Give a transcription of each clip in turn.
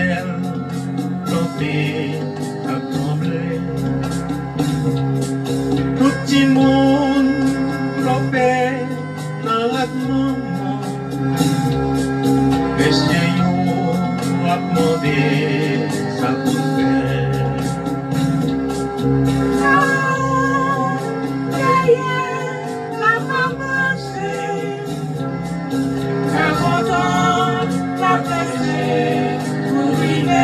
ciel planté à trembler. Tout petit monde flopé dans la maman. Monsieur yo a demandé sa pour faire. La maman c'est un montant, la blessée pour vivre.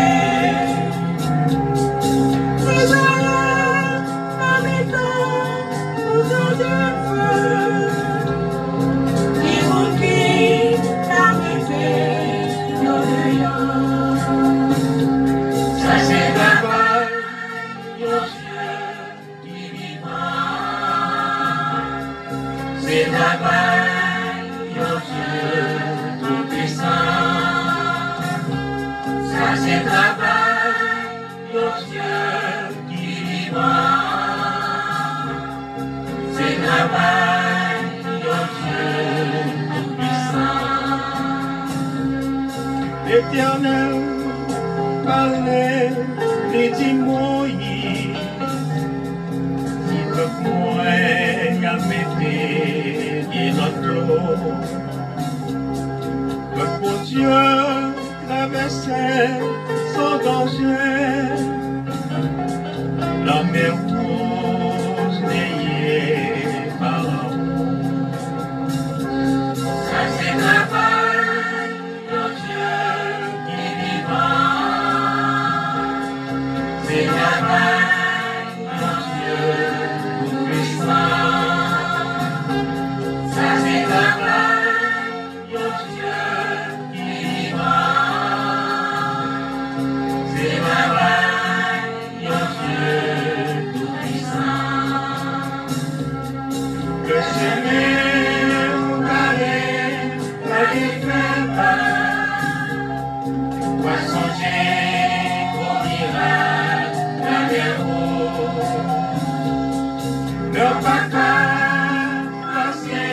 Les oreilles, la maison, autour du feu. Ils vont qui l'arriver, l'oreillant. Ça c'est là-bas, nos yeux qui vivent. C'est là-bas, nos yeux tout-puissants. Ça c'est là-bas, nos yeux qui vivent. C'est là-bas, nos yeux tout-puissants. L'Éternel parlait, les dit Moïse, si peuple moi a metté et notre l'eau. Le bon Dieu traversait sans danger, la mer rose n'ayait pas la haut. Ça c'est là-bas, nos yeux qui vivent. C'est là-bas, nos yeux tout-puissants. Ça c'est là-bas, nos yeux qui vivent. C'est là-bas, nos yeux tout-puissants. Le ciel regardait la défaite, Poisson j'ai au miracle, la mer rouge. le bataille passé,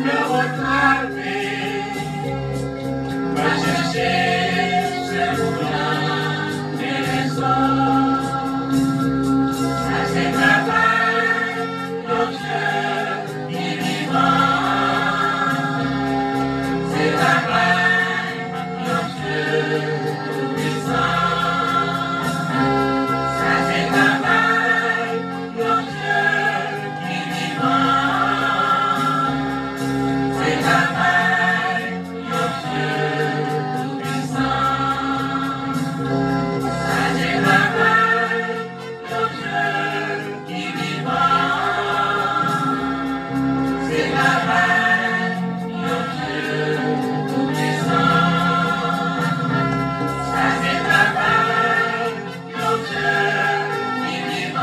le retravé, Va chercher ce moulin et les eaux. Ça c'est là-bas, nos yeux qui vivent. C'est là-bas, nos yeux tout-puissants. Ça c'est là-bas, nos yeux qui vivent. C'est là-bas, nos yeux tout-puissants. Ça c'est là-bas, nos yeux qui vivent. C'est là-bas, nos yeux tout-puissants. Ça c'est là-bas, nos yeux qui vivent.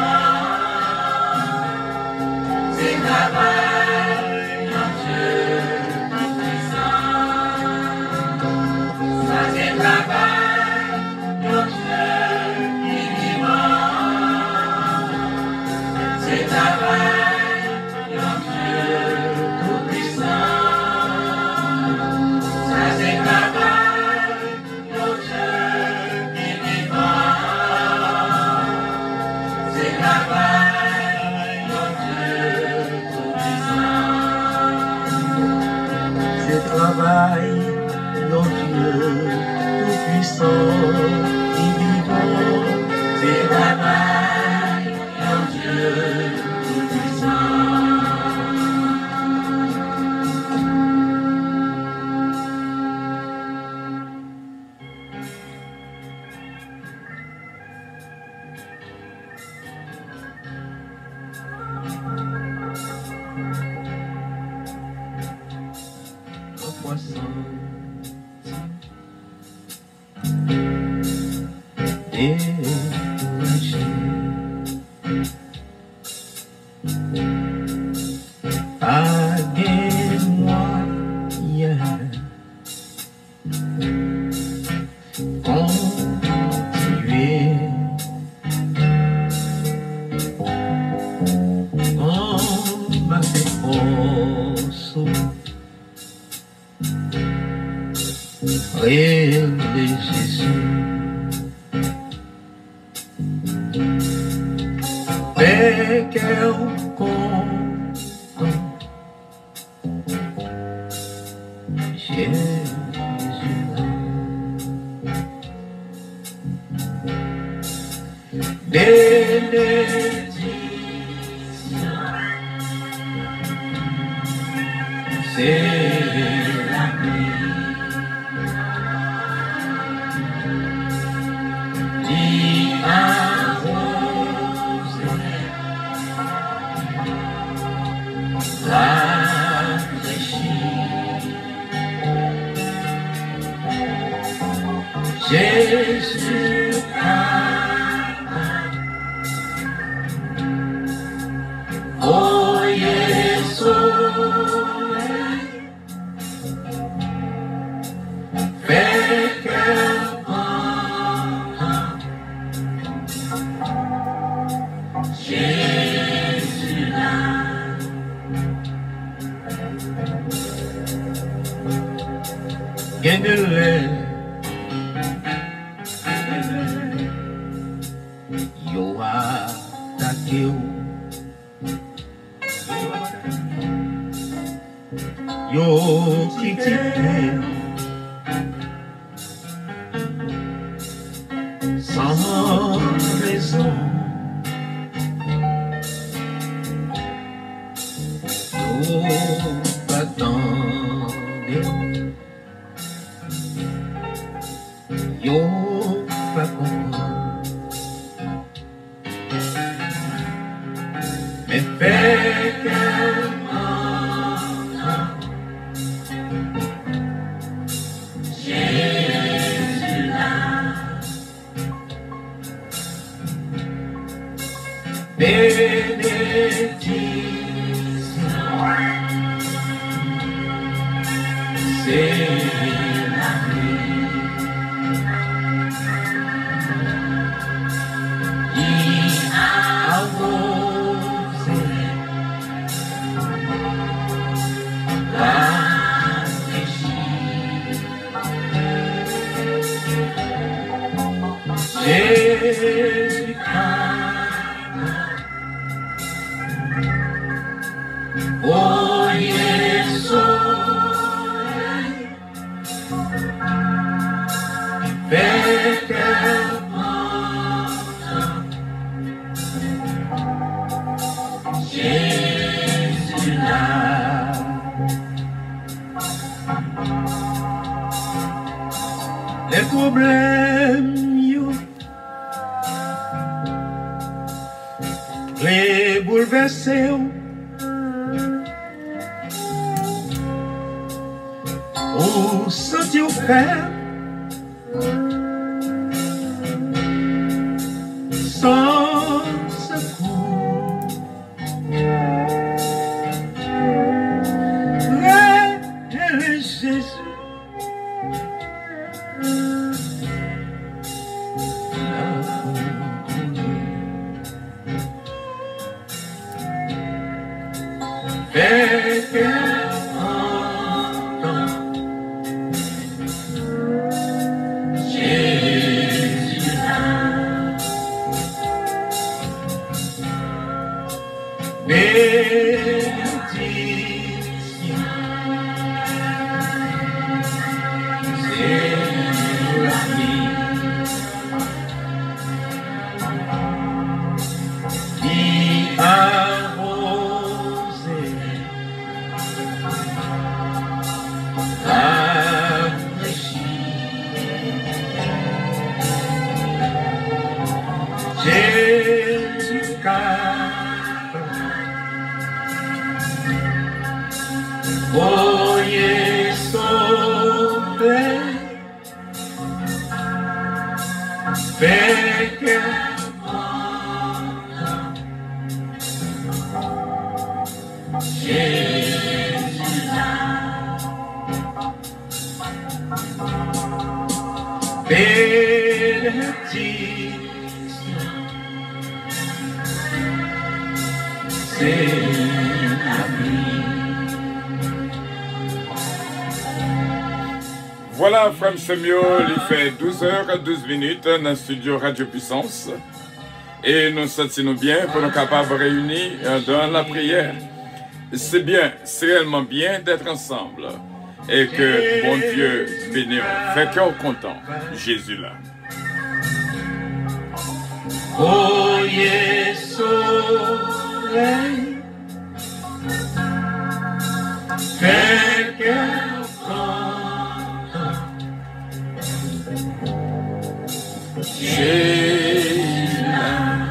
C'est là-bas, nos yeux tout-puissants. Ça c'est là-bas, nos yeux qui vivent. C'est là-bas, nos yeux tout-puissants. Ça c'est là-bas, nos yeux qui vivent. C'est là-bas, nos yeux tout-puissants. c'est travail, nos yeux tout-puissants qui vivent. C'est là-bas, nos yeux tout-puissants. Le poisson découragé, aidez-moi hier, continuez en ma force. Révélez Jésus. fait qu'elle compte. Jésus là. Bénédiction, c'est la nuit. Qui arrose la fraîchie. Jésus a voyé soleil, fait qu'elle Jésus là. Gagne-le, yo attaqué ou, yo critiqué, sans raison. Yo pas comprendre, mais fait qu'elle m'entend. Jésus là. Bénédiction, c'est la nuit. Jésus voyez soleil, fait qu'elle m'entend. Jésus là. Les problèmes, les bouleversés, ou sentir au faire sans secours. Le Jésus fait qu'elle entend. Jésus là. Bénédiction, c'est la vie. Qui arrose la fraîchie. Jésus voyez soleil, fait qu'elle m'entend. Jésus là. Bénédiction, c'est la vie. Voilà, Frère Samuel, il fait 12h12 dans le studio Radio Puissance. Et nous sentons bien pour nous capables de réunir dans la prière. C'est bien, c'est réellement bien d'être ensemble. Et que bon Dieu bénisse, fait cœur content, Jésus là. Oh yes, soleil, fait cœur content. Jésus là.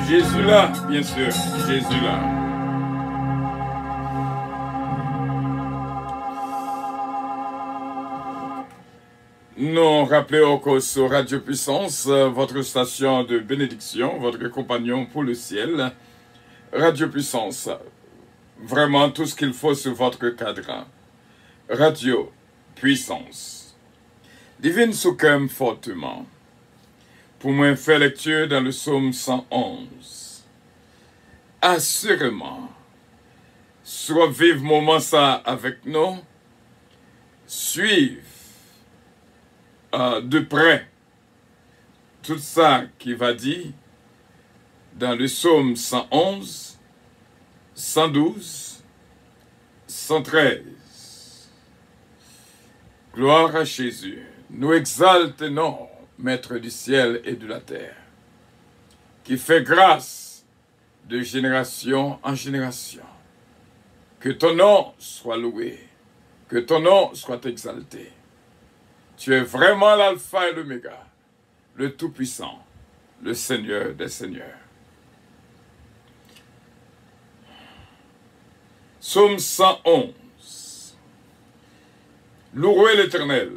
Jésus là, bien sûr, Jésus là. Nous rappelons que sur Radio Puissance, votre station de bénédiction, votre compagnon pour le ciel, Radio Puissance, vraiment tout ce qu'il faut sur votre cadran. Radio Puissance. Divine Soukem fortement. Pour moi, faire lecture dans le psaume 111. Assurément, soit vivre moment ça avec nous, suivre de près tout ça qui va dire dans le psaume 111, 112, 113. Gloire à Jésus. Nous exaltons, Maître du ciel et de la terre, qui fait grâce de génération en génération. Que ton nom soit loué, que ton nom soit exalté. Tu es vraiment l'alpha et l'oméga, le Tout-Puissant, le Seigneur des Seigneurs. Psaume 111. Louez l'Éternel.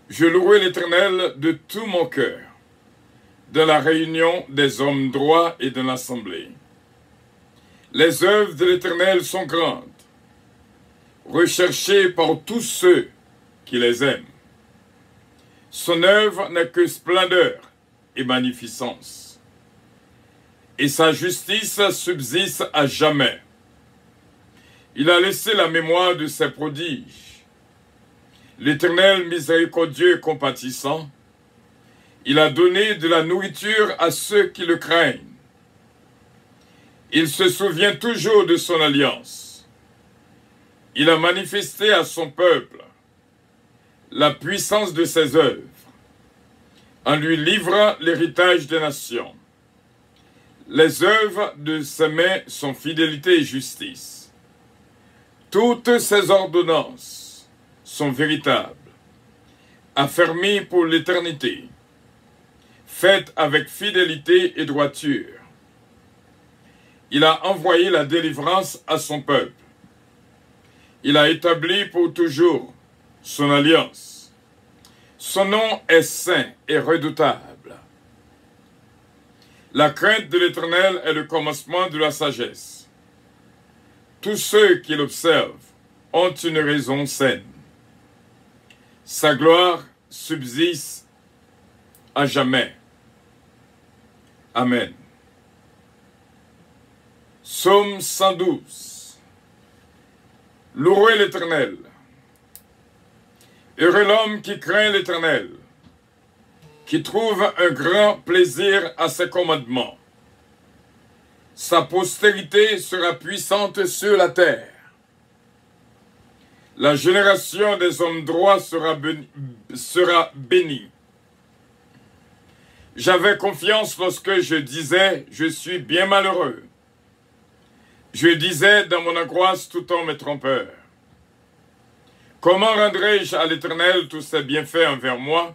Je louerai l'Éternel de tout mon cœur, dans la réunion des hommes droits et de l'assemblée. Les œuvres de l'Éternel sont grandes, recherchées par tous ceux qui les aiment. Son œuvre n'est que splendeur et magnificence, et sa justice subsiste à jamais. Il a laissé la mémoire de ses prodiges. L'Éternel miséricordieux et compatissant, il a donné de la nourriture à ceux qui le craignent. Il se souvient toujours de son alliance. Il a manifesté à son peuple la puissance de ses œuvres, en lui livrant l'héritage des nations. Les œuvres de ses mains sont fidélité et justice. Toutes ses ordonnances sont véritables, affermies pour l'éternité, faites avec fidélité et droiture. Il a envoyé la délivrance à son peuple. Il a établi pour toujours son alliance. Son nom est saint et redoutable. La crainte de l'Éternel est le commencement de la sagesse. Tous ceux qui l'observent ont une raison saine. Sa gloire subsiste à jamais. Amen. Psaume 112. Louez l'Éternel. Heureux l'homme qui craint l'Éternel, qui trouve un grand plaisir à ses commandements. Sa postérité sera puissante sur la terre. La génération des hommes droits sera bénie. J'avais confiance lorsque je disais « Je suis bien malheureux ». Je disais dans mon angoisse tout en me trompeur. Comment rendrai-je à l'Éternel tous ses bienfaits envers moi?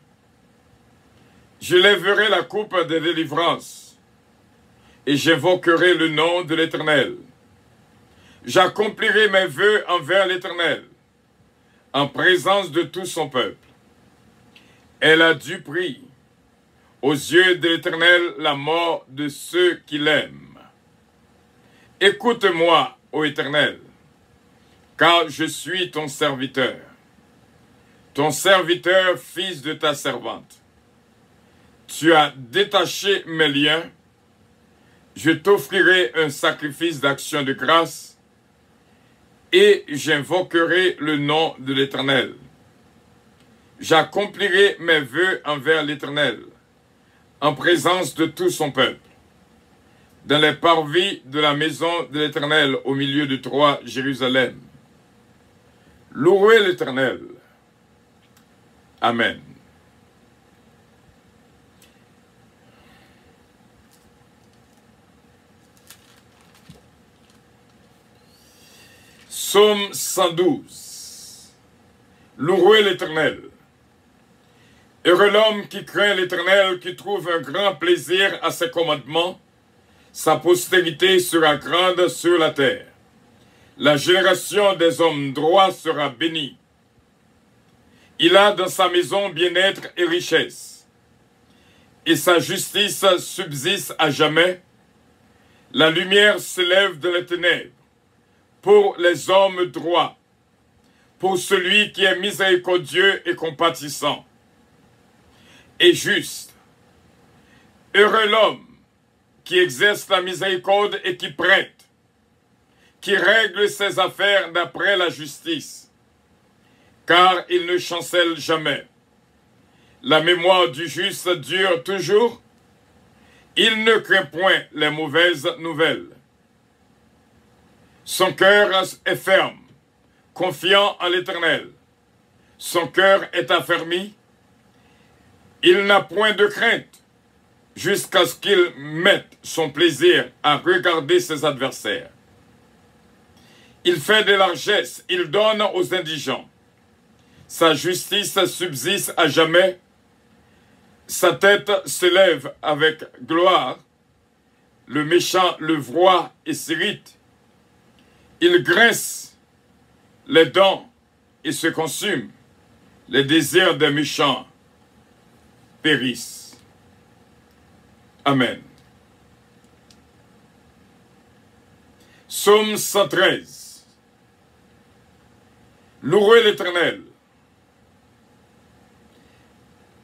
Je lèverai la coupe de délivrance et j'invoquerai le nom de l'Éternel. J'accomplirai mes vœux envers l'Éternel en présence de tout son peuple. Elle a du prix aux yeux de l'Éternel la mort de ceux qui l'aiment. Écoute-moi, ô Éternel, car je suis ton serviteur fils de ta servante. Tu as détaché mes liens, je t'offrirai un sacrifice d'action de grâce, et j'invoquerai le nom de l'Éternel. J'accomplirai mes vœux envers l'Éternel, en présence de tout son peuple, dans les parvis de la maison de l'Éternel au milieu de toi, Jérusalem. Louez l'Éternel. Amen. Psaume 112. Louez l'Éternel. Heureux l'homme qui craint l'Éternel, qui trouve un grand plaisir à ses commandements. Sa postérité sera grande sur la terre. La génération des hommes droits sera bénie. Il a dans sa maison bien-être et richesse, et sa justice subsiste à jamais. La lumière s'élève de les ténèbres pour les hommes droits, pour celui qui est miséricordieux et compatissant et juste. Heureux l'homme qui exerce la miséricorde et qui prête, qui règle ses affaires d'après la justice, car il ne chancelle jamais. La mémoire du juste dure toujours. Il ne craint point les mauvaises nouvelles. Son cœur est ferme, confiant en l'Éternel. Son cœur est affermi. Il n'a point de crainte jusqu'à ce qu'il mette son plaisir à regarder ses adversaires. Il fait des largesses, il donne aux indigents. Sa justice subsiste à jamais. Sa tête s'élève avec gloire. Le méchant le voit et s'irrite. Il grince les dents et se consume. Les désirs des méchants périssent. Amen. Psaume 113. Louez l'Éternel.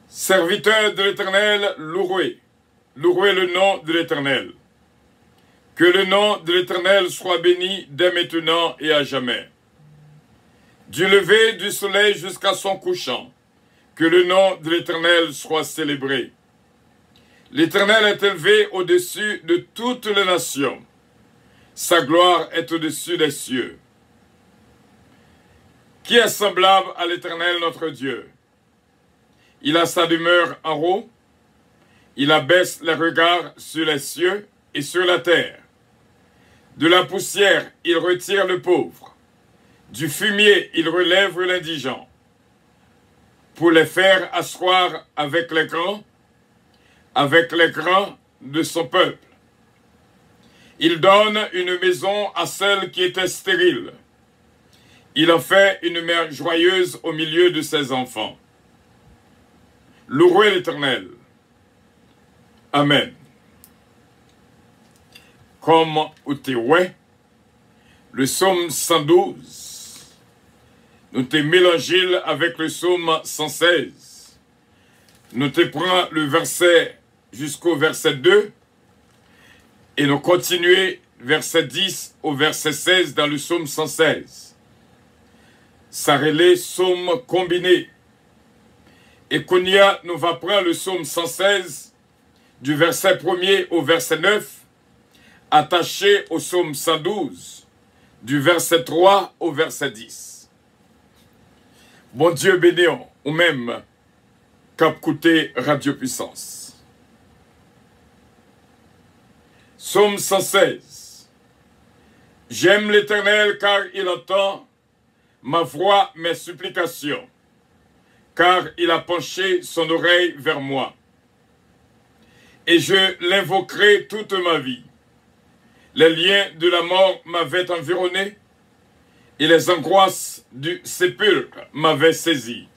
Serviteurs de l'Éternel, louez. Louez le nom de l'Éternel. Que le nom de l'Éternel soit béni dès maintenant et à jamais. Du lever du soleil jusqu'à son couchant, que le nom de l'Éternel soit célébré. L'Éternel est élevé au-dessus de toutes les nations. Sa gloire est au-dessus des cieux. Qui est semblable à l'Éternel notre Dieu? Il a sa demeure en haut. Il abaisse les regards sur les cieux et sur la terre. De la poussière, il retire le pauvre. Du fumier, il relève l'indigent. Pour les faire asseoir avec les grands de son peuple. Il donne une maison à celle qui était stérile. Il en fait une mère joyeuse au milieu de ses enfants. Louez l'Éternel. Amen. Comme Outéoué, le psaume 112, nous te mélangons avec le psaume 116. Nous te prenons le verset jusqu'au verset 2 et nous continuons verset 10 au verset 16 dans le psaume 116. Ça relève psaume combiné. Et Kounia nous va prendre le psaume 116 du verset 1er au verset 9, attaché au psaume 112 du verset 3 au verset 10. Bon Dieu bénéant, ou même Cap Côté Radio Puissance. Psaume 116. J'aime l'Éternel car il entend ma voix, mes supplications, car il a penché son oreille vers moi. Et je l'invoquerai toute ma vie. Les liens de la mort m'avaient environné, et les angoisses du sépulcre m'avaient saisi.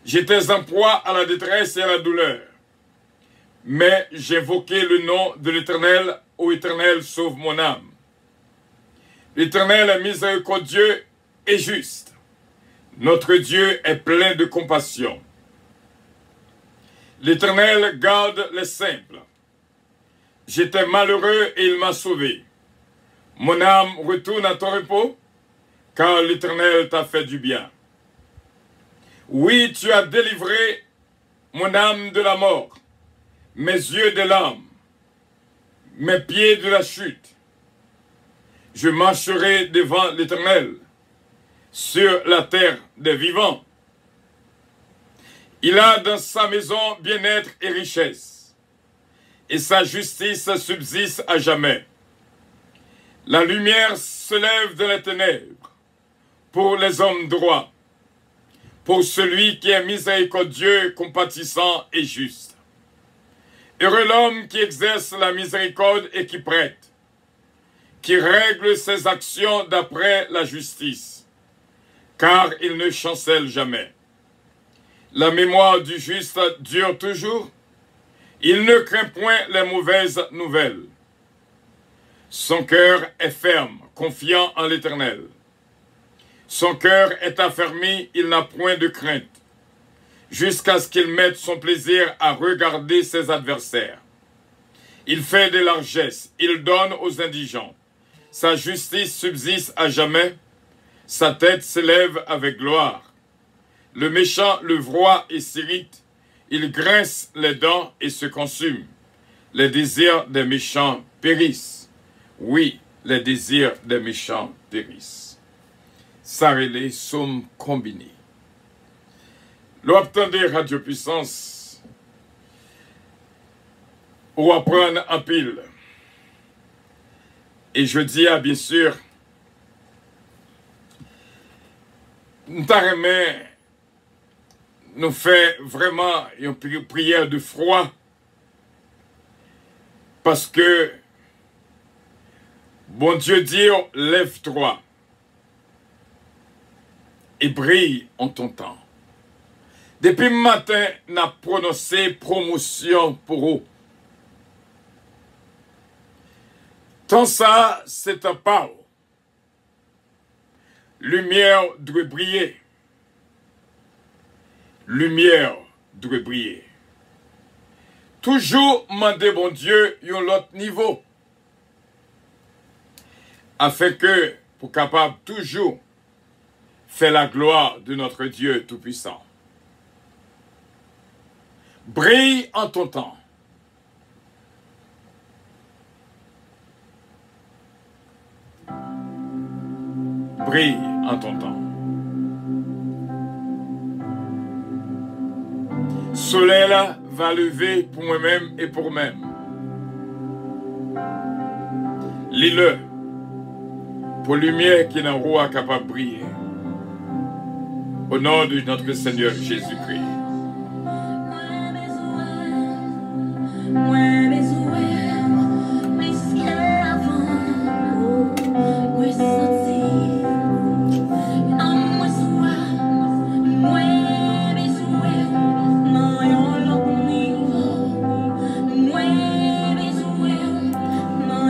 J'étais en proie à la détresse et à la douleur, mais j'invoquai le nom de l'Éternel. Ô Éternel, sauve mon âme. L'Éternel est miséricordieux et juste. Notre Dieu est plein de compassion. L'Éternel garde les simples. J'étais malheureux et il m'a sauvé. Mon âme retourne à ton repos, car l'Éternel t'a fait du bien. Oui, tu as délivré mon âme de la mort, mes yeux de l'âme, mes pieds de la chute. Je marcherai devant l'Éternel sur la terre des vivants. Il a dans sa maison bien-être et richesse, et sa justice subsiste à jamais. La lumière se lève de les ténèbres pour les hommes droits, pour celui qui est miséricordieux, compatissant et juste. Heureux l'homme qui exerce la miséricorde et qui prête, qui règle ses actions d'après la justice, car il ne chancelle jamais. La mémoire du juste dure toujours, il ne craint point les mauvaises nouvelles. Son cœur est ferme, confiant en l'Éternel. Son cœur est affermi, il n'a point de crainte, jusqu'à ce qu'il mette son plaisir à regarder ses adversaires. Il fait des largesses, il donne aux indigents. Sa justice subsiste à jamais, sa tête s'élève avec gloire. Le méchant le voit et s'irrite, il grince les dents et se consume. Les désirs des méchants périssent. Oui, les désirs des méchants périssent. Ça relève somme combinée. L'obtendez Radio Puissance, ou apprendre en pile. Et je dis bien sûr, nous nous fait vraiment une prière de froid, parce que bon Dieu dit, lève-toi et brille en ton temps. Depuis le matin, nous avons prononcé promotion pour vous. Tant ça, c'est un pas. Lumière doit briller. Lumière doit briller. Toujours demander bon Dieu à l'autre niveau. Afin que, pour capable toujours faire la gloire de notre Dieu Tout-Puissant. Brille en ton temps. Brille en ton temps. Soleil là va lever pour moi-même et pour même. Lis-le pour lumière qui n'en roi capable de briller. Au nom de notre Seigneur Jésus-Christ.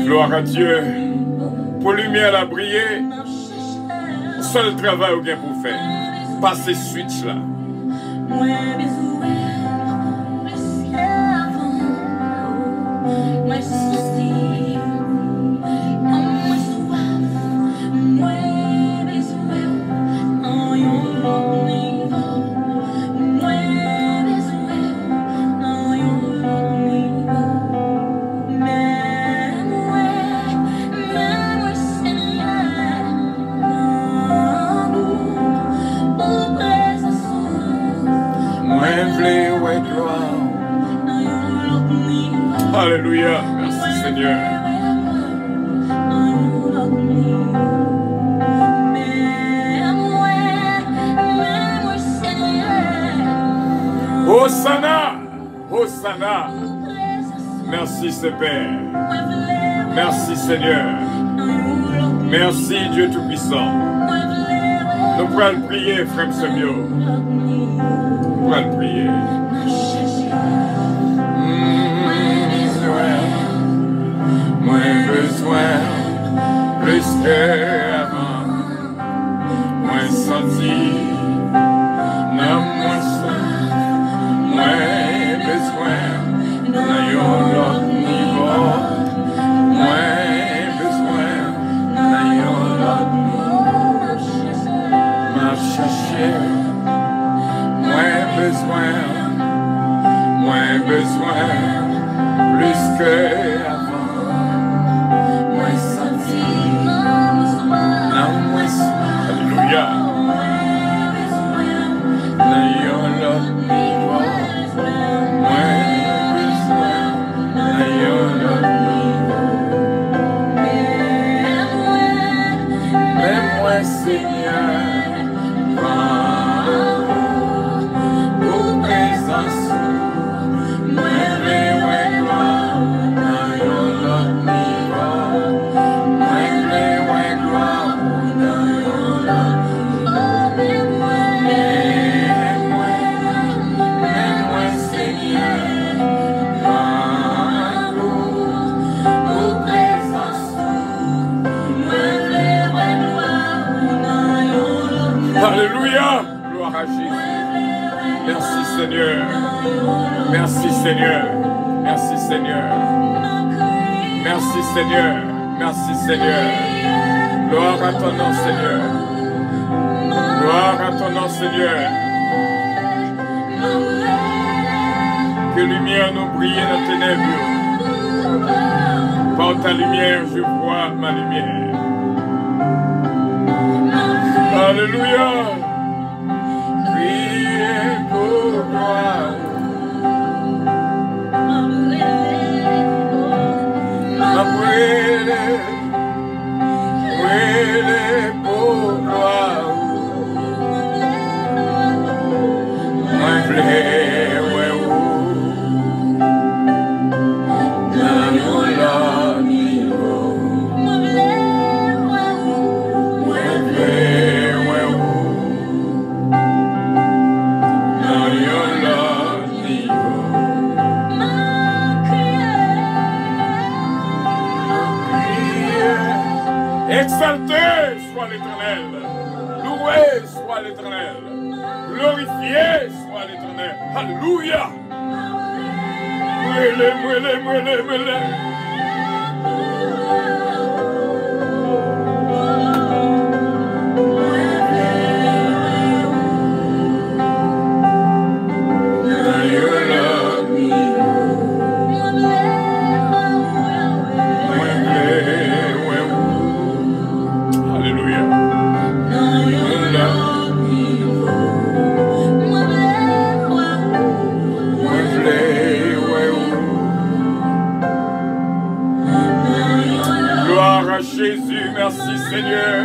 Gloire à Dieu. Pour lumière à briller, seul travail au gain pour faire. Passez switch là. Alléluia, merci Seigneur. Hosanna, Hosanna. Merci Père. Merci Seigneur. Merci Dieu Tout-Puissant. Nous pourrons prier, frère Semio. Nous pourrons prier. Moins besoin, plus qu'avant, moins senti, non moins soif, moins besoin, n'ayons l'autre niveau, moins besoin, n'ayons l'autre niveau, marche chercher, moins besoin, que avant. Alléluia. Alléluia, gloire à Jésus. Merci Seigneur, merci Seigneur, merci Seigneur, merci Seigneur, merci Seigneur. Gloire à ton nom Seigneur, gloire à ton nom Seigneur. Que lumière nous brille dans tes ténèbres. Par ta lumière je vois ma lumière. Alléluia. Priez pour gloire. Priez pour gloire. Exalté soit l'Éternel, loué soit l'Éternel, glorifié soit l'Éternel. Alléluia. Mouélé. Jésus, merci Seigneur.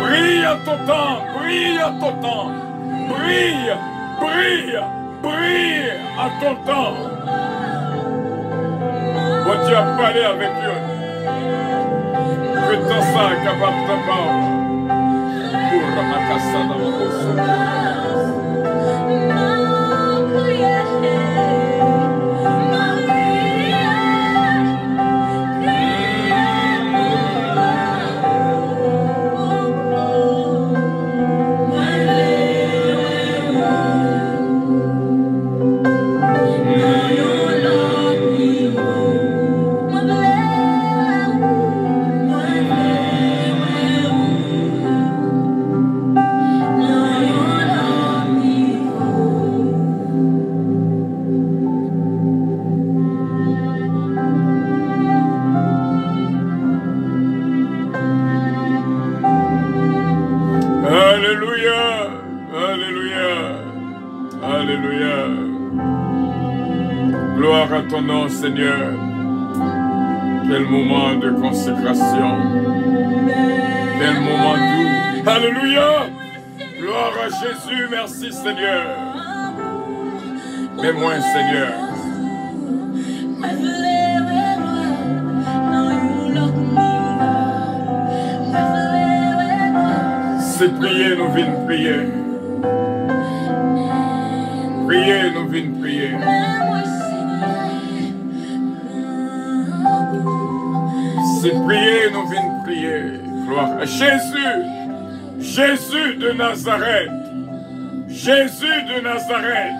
Brille à ton temps, brille à ton temps. Brille à ton temps. Bon Dieu a parlé avec eux. Que ton sang est capable de parler. Pour la cassa dans mon Gloire à ton nom, Seigneur. Quel moment de consécration. Quel moment doux. Alléluia. Gloire à Jésus. Merci, Seigneur. Mais moi, Seigneur. C'est prier, nous venons prier. Prier, nous venons prier. C'est prier, nous venons prier. Gloire à Jésus. Jésus de Nazareth. Jésus de Nazareth.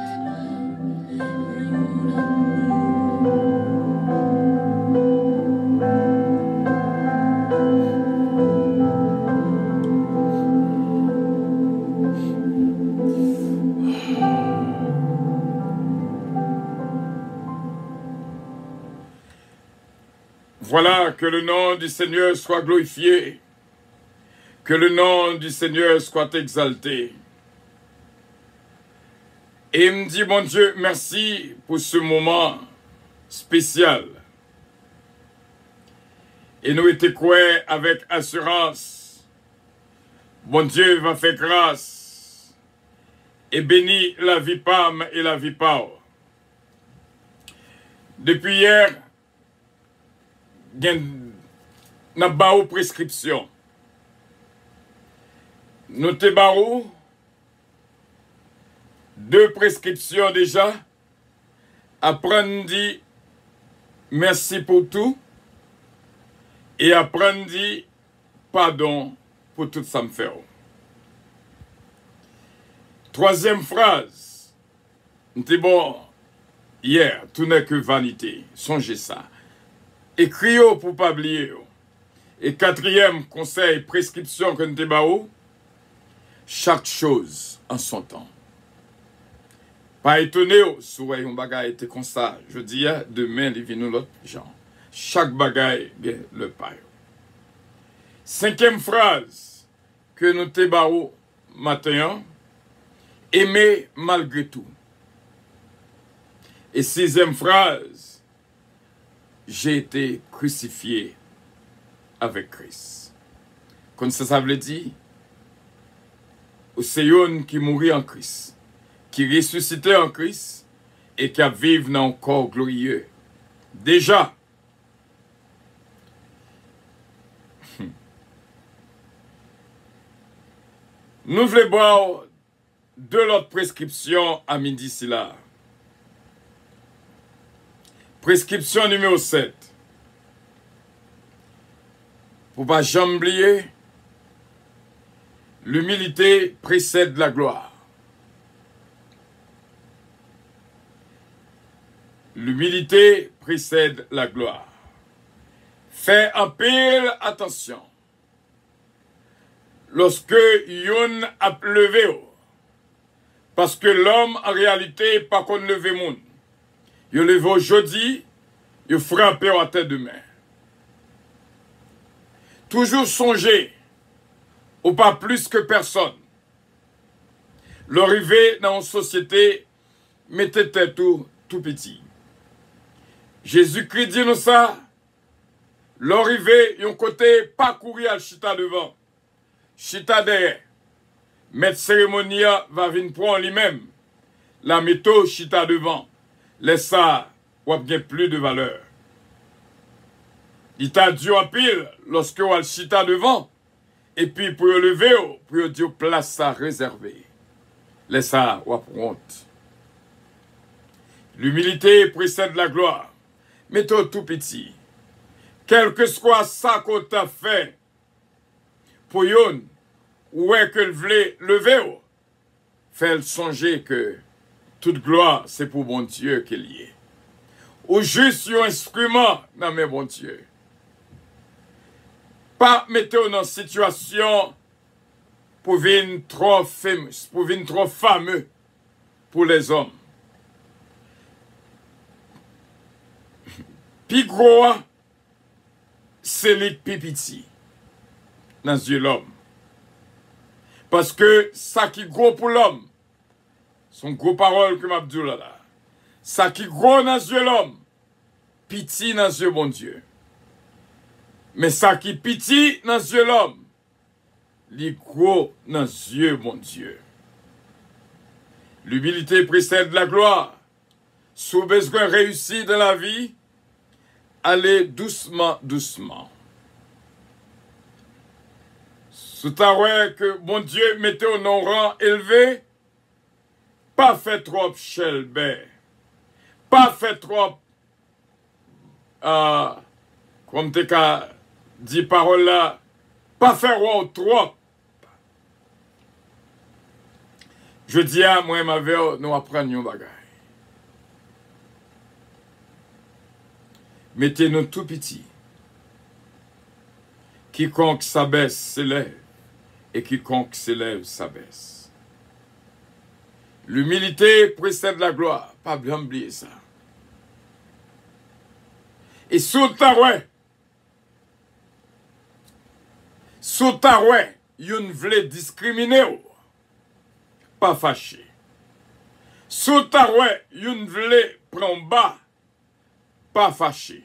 Voilà, que le nom du Seigneur soit glorifié, que le nom du Seigneur soit exalté. Et il me dit, mon Dieu, merci pour ce moment spécial. Et nous étions quoi avec assurance. Mon Dieu va faire grâce et bénir la vie Pam et la vie Pao. Depuis hier, nous avons prescription. Nous avons 2 prescriptions déjà. Apprendre dit merci pour tout. Et apprendre dit pardon pour tout ça me fait. 3e phrase. Nous bon hier, tout n'est que vanité. Songez ça. Écrivez pour ne pas oublier. Et 4e conseil, prescription que nous avons, chaque chose en son temps. Pas étonné, si un bagage était comme ça. Je dis, demain, il vient l'autre genre. Chaque bagage le paille. 5e phrase que nous avons matin, aimer malgré tout. Et 6e phrase, j'ai été crucifié avec Christ. Comme ça veut dire, c'est un qui mourit en Christ, qui ressuscitait en Christ et qui a vécu dans un corps glorieux. Déjà, nous voulons boire 2 autres prescriptions à midi si là. Prescription numéro 7. Pour ne pas jamais oublier, l'humilité précède la gloire. L'humilité précède la gloire. Fais un pile attention. Lorsque yon a levé, parce que l'homme en réalité pas qu'on levé monde. Il levé aujourd'hui, il frappé à tête demain. Toujours songer, ou pas plus que personne. L'arrivée dans une société, mettez tête tout petit. Jésus-Christ dit nous ça, l'arrivée, yon côté, pas courir à chita devant, chita derrière. Maître cérémonia va venir prendre lui-même. La méthode chita devant. Laisse ça, ou bien plus de valeur. Il t'a dit en pile, lorsque ou chita devant, et puis pour lever, pour dire place ça réservée. Laisse ça, ou honte. L'humilité précède la gloire. Mettez tout petit. Quel que soit ça qu'on t'a fait, pour yon, ou est que le voulait lever, fait songer que toute gloire, c'est pour bon Dieu qu'il y est. Ou juste un instrument dans mes bon Dieu. Pas mettez-vous dans une situation pour venir trop fameux, pour venir trop fameux pour les hommes. Puis gros, c'est les pipiti dans les yeux de l'homme. Parce que ça qui est gros pour l'homme, son gros parole que m'a dit là. Ça qui est gros dans les yeux de l'homme, pitié dans les yeux bon Dieu. Mais ça qui est pitié dans les yeux de l'homme, les gros dans les yeux bon Dieu. L'humilité précède la gloire. Sous besoin réussi dans la vie, allez doucement, doucement. Sous ta que mon Dieu mettez au nom rang élevé, pas fait trop chelbert, pas fait trop, comme tu as dit parole là, pas fait trop. Je dis à moi, ma veille, nous apprenons un bagage. Mettez-nous tout petit. Quiconque s'abaisse s'élève, et quiconque s'élève s'abaisse. L'humilité précède la gloire. Pas bien oublier ça. Et sous ta Sou ta ouais, yon vle discriminer ou, pas fâché. Sou ta ouais, yon vle prend bas, pas fâché.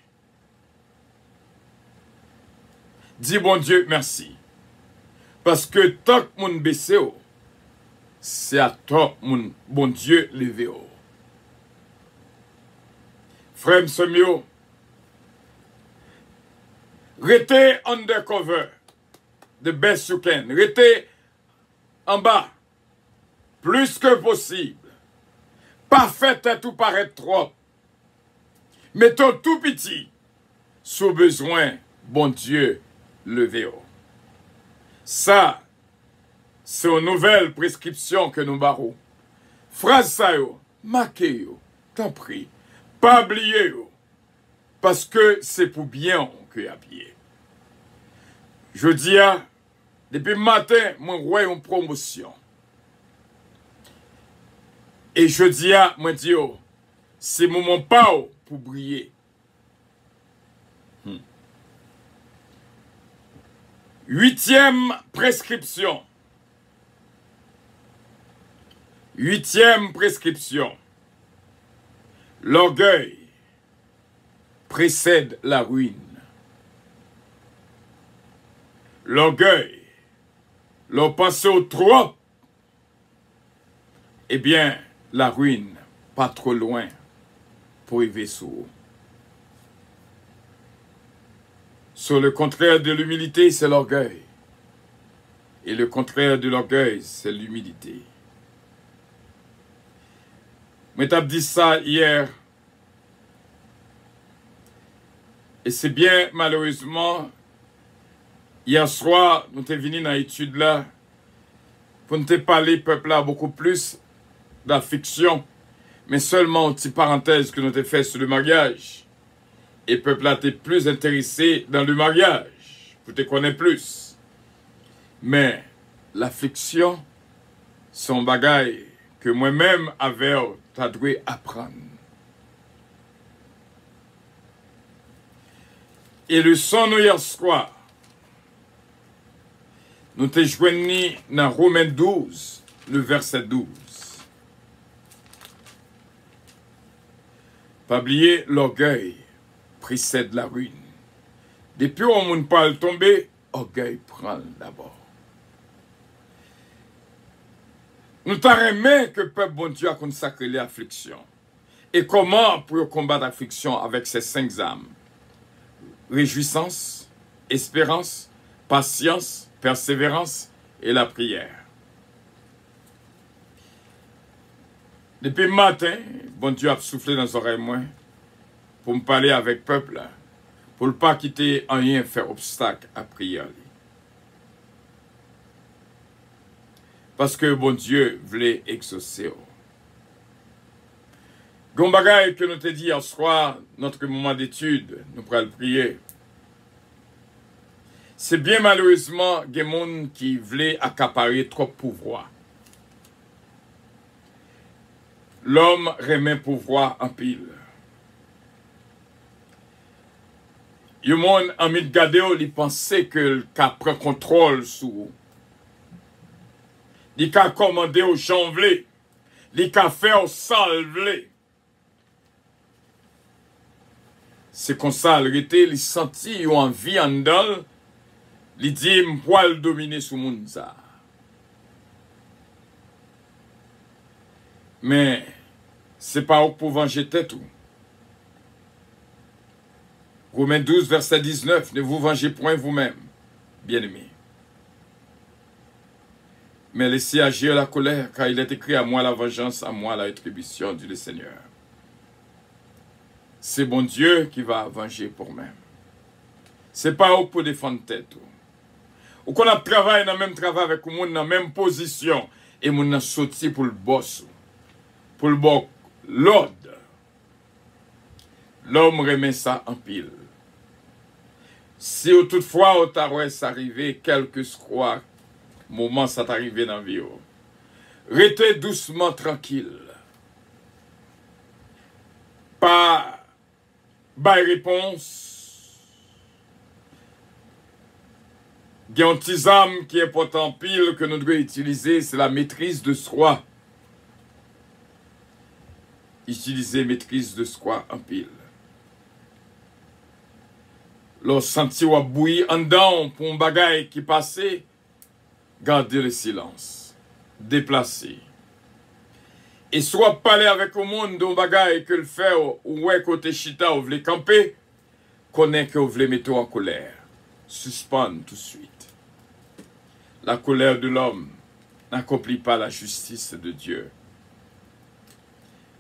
Dis bon Dieu merci. Parce que tant que moun baisse ou, c'est à toi mon bon Dieu levé ou. Frère Msomio, restez undercover, the best you can. Restez en bas, plus que possible. Pas faites tout paraître trop. Mettons tout petit, sous besoin, bon Dieu, levé ou. Ça, c'est une nouvelle prescription que nous barrons. Phrase ça yo, marquez yo, t'en prie. Pas oublier yo, parce que c'est pour bien que y a bien. Je dis à, depuis le matin, moi vois une promotion. Et je dis à, moi dis yo, c'est moment pas pour briller. 8e prescription. 8e prescription. L'orgueil précède la ruine. L'orgueil, l'on pense au trop, eh bien, la ruine, pas trop loin pour y vivre sous. Sur le contraire de l'humilité, c'est l'orgueil. Et le contraire de l'orgueil, c'est l'humilité. Moi, t'ai dit ça hier. Et c'est bien, malheureusement, hier soir, nous sommes venus dans l'étude là, pour nous parler, peuple là, beaucoup plus de la fiction, mais seulement une petite parenthèse que nous avons fait sur le mariage. Et peuple là, t'es plus intéressé dans le mariage, pour te connaître plus. Mais la fiction, c'est un bagage que moi-même, avec, t'as dû apprendre. Et le son nous hier soir, nous te joignés dans Romains 12, le verset 12. Pas oublier, l'orgueil précède la ruine. Depuis on ne parle tomber, orgueil prend d'abord. Nous t'arrêtons que le peuple bon Dieu a consacré l'affliction. Et comment pour combattre l'affliction avec ces 5 âmes? Réjouissance, espérance, patience, persévérance et la prière. Depuis le matin, bon Dieu a soufflé dans les oreilles moi pour me parler avec le peuple, pour ne pas quitter rien faire obstacle à prière. Parce que bon Dieu voulait exaucer. Gon bagay que nous te dit hier soir, notre moment d'étude, nous pourrons prier. C'est bien malheureusement des gens qui voulaient accaparer trop de pouvoir. L'homme remet pouvoir en pile. Le monde en mis de garder, il pensait que le cas prend contrôle sur. Il a commandé aux gens vlés. Il a fait aux salles vlés. C'est comme ça, il sentit une envie en dedans. Il dit, je vais dominer sur le monde. Mais, ce n'est pas pour venger tête. Romains 12, verset 19, ne vous vengez point vous-même, bien-aimés. Mais laissez agir la colère, car il est écrit à moi la vengeance, à moi la rétribution, dit le Seigneur. C'est bon Dieu qui va venger pour moi. Ce n'est pas pour défendre tête. Ou qu'on a travaillé dans le même travail avec nous, dans la même position, et nous avons sauté pour le boss, pour le bon l'ordre. L'homme remet ça en pile. Si toutefois au tarot ça arrivé, quel que soit moment ça t'arrive dans la vie, restez doucement tranquille. Pas réponse Il y a un petit âme qui est important pile que nous devons utiliser, c'est la maîtrise de soi. Utiliser maîtrise de soi en pile. Lorsque senti ou bouillir en dedans pour un bagage qui passe, gardez le silence. Déplacer. Et soit parler avec le monde d'un bagage que le fait ou ouais côté chita ou voulez camper, connaît que vous voulez mettre en colère. Suspendre tout de suite. La colère de l'homme n'accomplit pas la justice de Dieu.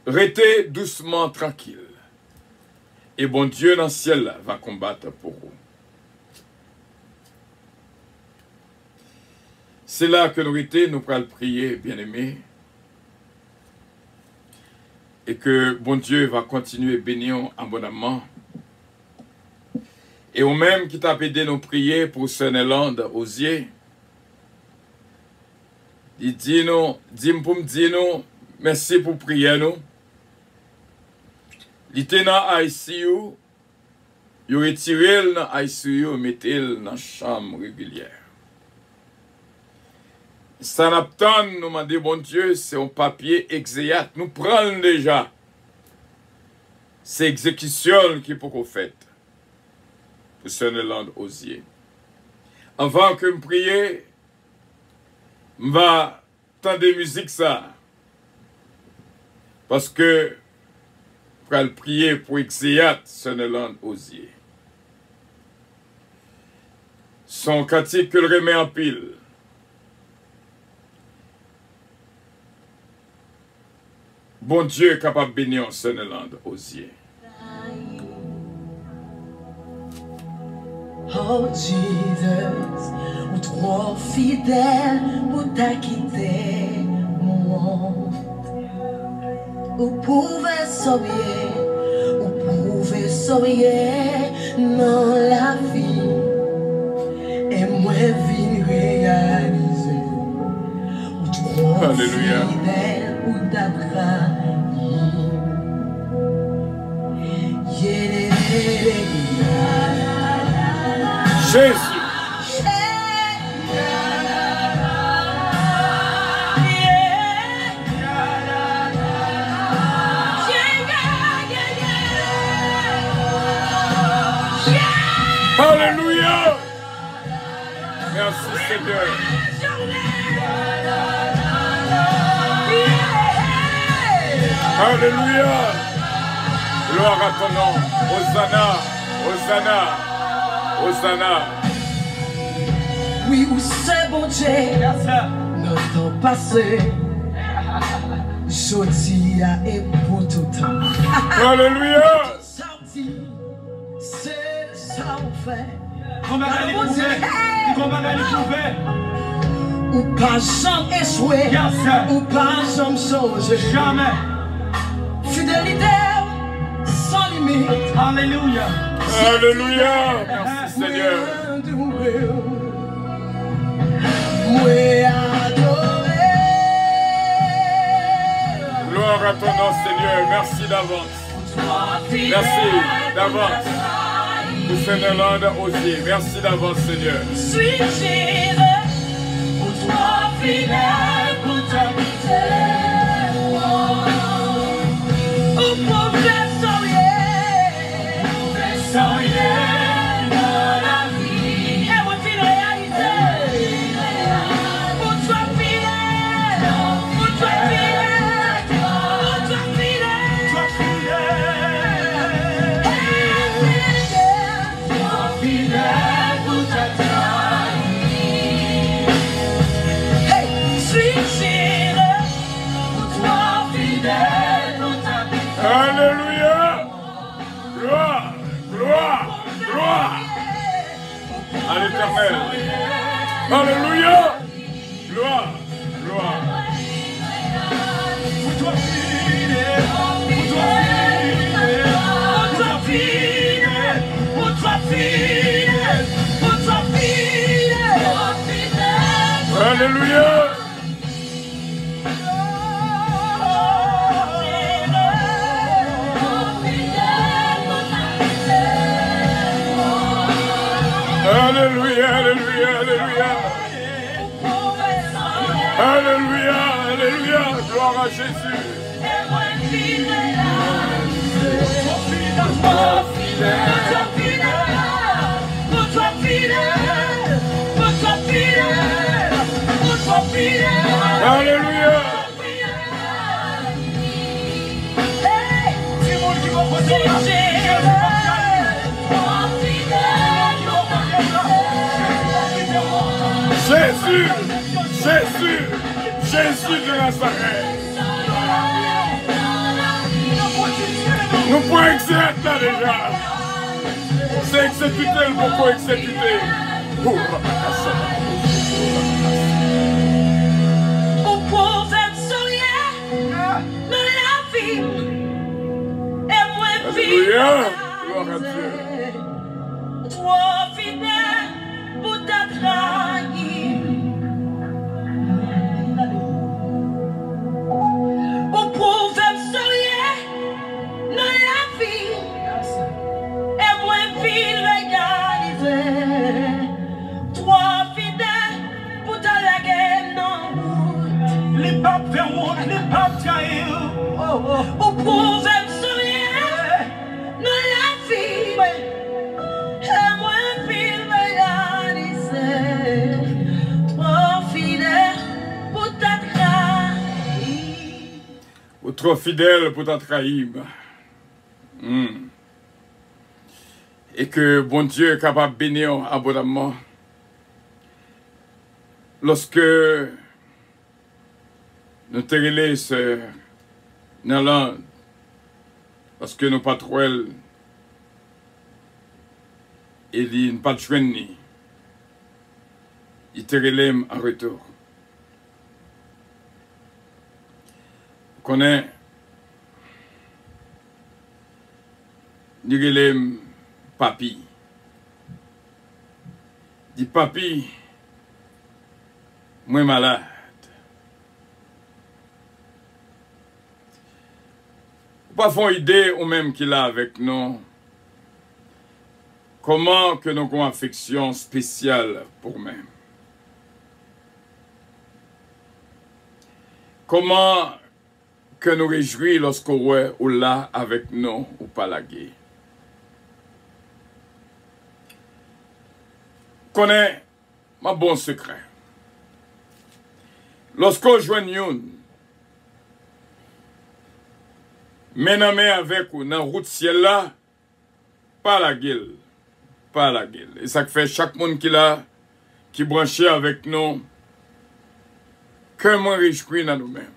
Restez doucement tranquille. Et bon Dieu dans le ciel va combattre pour vous. C'est là que nous pourrons prier, bien-aimés. Et que bon Dieu va continuer à bénir abondamment. Et au même qui t'a aidé nous prier pour Seine-et-Land, Osier. Dis-nous, merci pour prier nous. Il était dans ICU, il retiré dans ICU et mettait dans la chambre régulière. Ça n'attend, nous m'a dit, bon Dieu, c'est un papier exéat. Nous prenons déjà. C'est exécution qui peut qu'on fait. Pour Seine-et-Land Osier. Avant que je prie, je vais entendre des musiques ça. Parce que je vais prier pour exéat Seine-et-Land Osier. Son cantique que le remet en pile. Bon Dieu est capable de bénir Seine-et-Land Osier. Oh Jesus, ou trop fidèle pour t'a quitté, moi. Ou pouvez sauver dans la vie. Et moi, vine réaliser, ou trop Alléluia. fidèle pour t'a trahi. Jésus. Alléluia. Merci Seigneur. Alléluia. Gloire à ton nom. Hosanna. Hosanna. Hosanna. Oui, où c'est bon Dieu, notre temps passé, Jodia et pour tout temps. Alléluia. Sorti, c'est ça on fait. Ou pas jamais échoué, ou pas jamais changé. Jamais. Fidélité sans limite. Alléluia. Alléluia. Merci Seigneur. Gloire à ton nom Seigneur. Merci d'avance. Merci d'avance. Pour Seine-et-Land Osier. Merci d'avance Seigneur. Sweet Jesus, pour toi fidèle, pour t'habiter. Au pauvre sourier dans la vie. Et moi tu réaliser. Pour toi fidèle, pour toi fidèle, pour toi fidèle. Toi fidèle pour ta taille. Hey, sweet Jesus, pour toi fidèle pour ta taille. Alléluia. Gloire. Gloire. Gloire. À l'Éternel. Alléluia. Gloire. Gloire. Pour toi fidèle, pour toi fidèle, pour toi fidèle, pour toi fidèle. Alléluia. Alléluia, alléluia, alléluia. Alléluia, alléluia, gloire à Jésus. Alléluia. Jésus, Jésus, Jésus de Nazareth. Nous pouvons exécuter là déjà. C'est exécuter le beaucoup exécuter. Au pauvre sourire de la vie. Et moi, Alléluia, gloire à Dieu. Trop fidèle pour ta trahir. Au pauvre sourire de la vie. Et moi, ville réalisée. Trop fidèle pour ta laguer non. Les papes verront, les papes trahiront. Au pauvre sourire de la vie. Et moi, ville réalisée. Trop fidèle pour ta trahir. Ou trop fidèle pour ta trahir. Et que bon Dieu est capable de bénir abondamment. Lorsque nous te relais ce Nalande, lorsque nous pas trop il n'a pas de choix ni, il te relais en retour. Vous connaissez, il relais papi. Dit papi, moi malade. Pas font idée ou même qu'il a avec nous. Comment que nous avons une affection spéciale pour même. Comment que nous réjouissons lorsqu'on est ou là avec nous ou pas la guerre. Connais ma bon secret. Lorsqu'on joue une, mename avec ou dans route ciel là, pas la gueule. Pas la gueule. Et ça fait chaque monde qui branché avec nous, que moi réjouis dans nous-mêmes.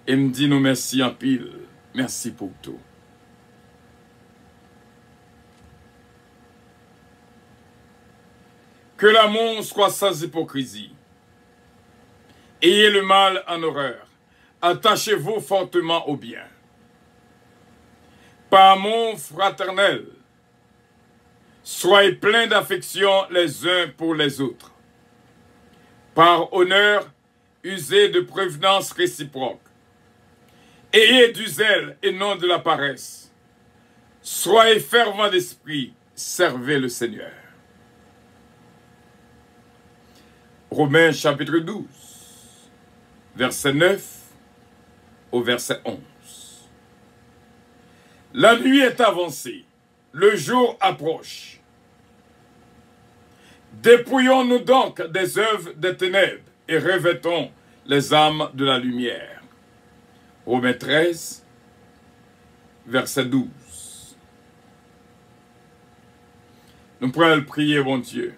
Et me dit nous merci en pile. Merci pour tout. Que l'amour soit sans hypocrisie. Ayez le mal en horreur. Attachez-vous fortement au bien. Par amour fraternel, soyez pleins d'affection les uns pour les autres. Par honneur, usez de prévenance réciproque. Ayez du zèle et non de la paresse. Soyez fervents d'esprit, servez le Seigneur. Romains chapitre 12, verset 9 au verset 11. La nuit est avancée, le jour approche. Dépouillons-nous donc des œuvres des ténèbres et revêtons les âmes de la lumière. Romains 13, verset 12. Nous pourrons le prier, bon Dieu.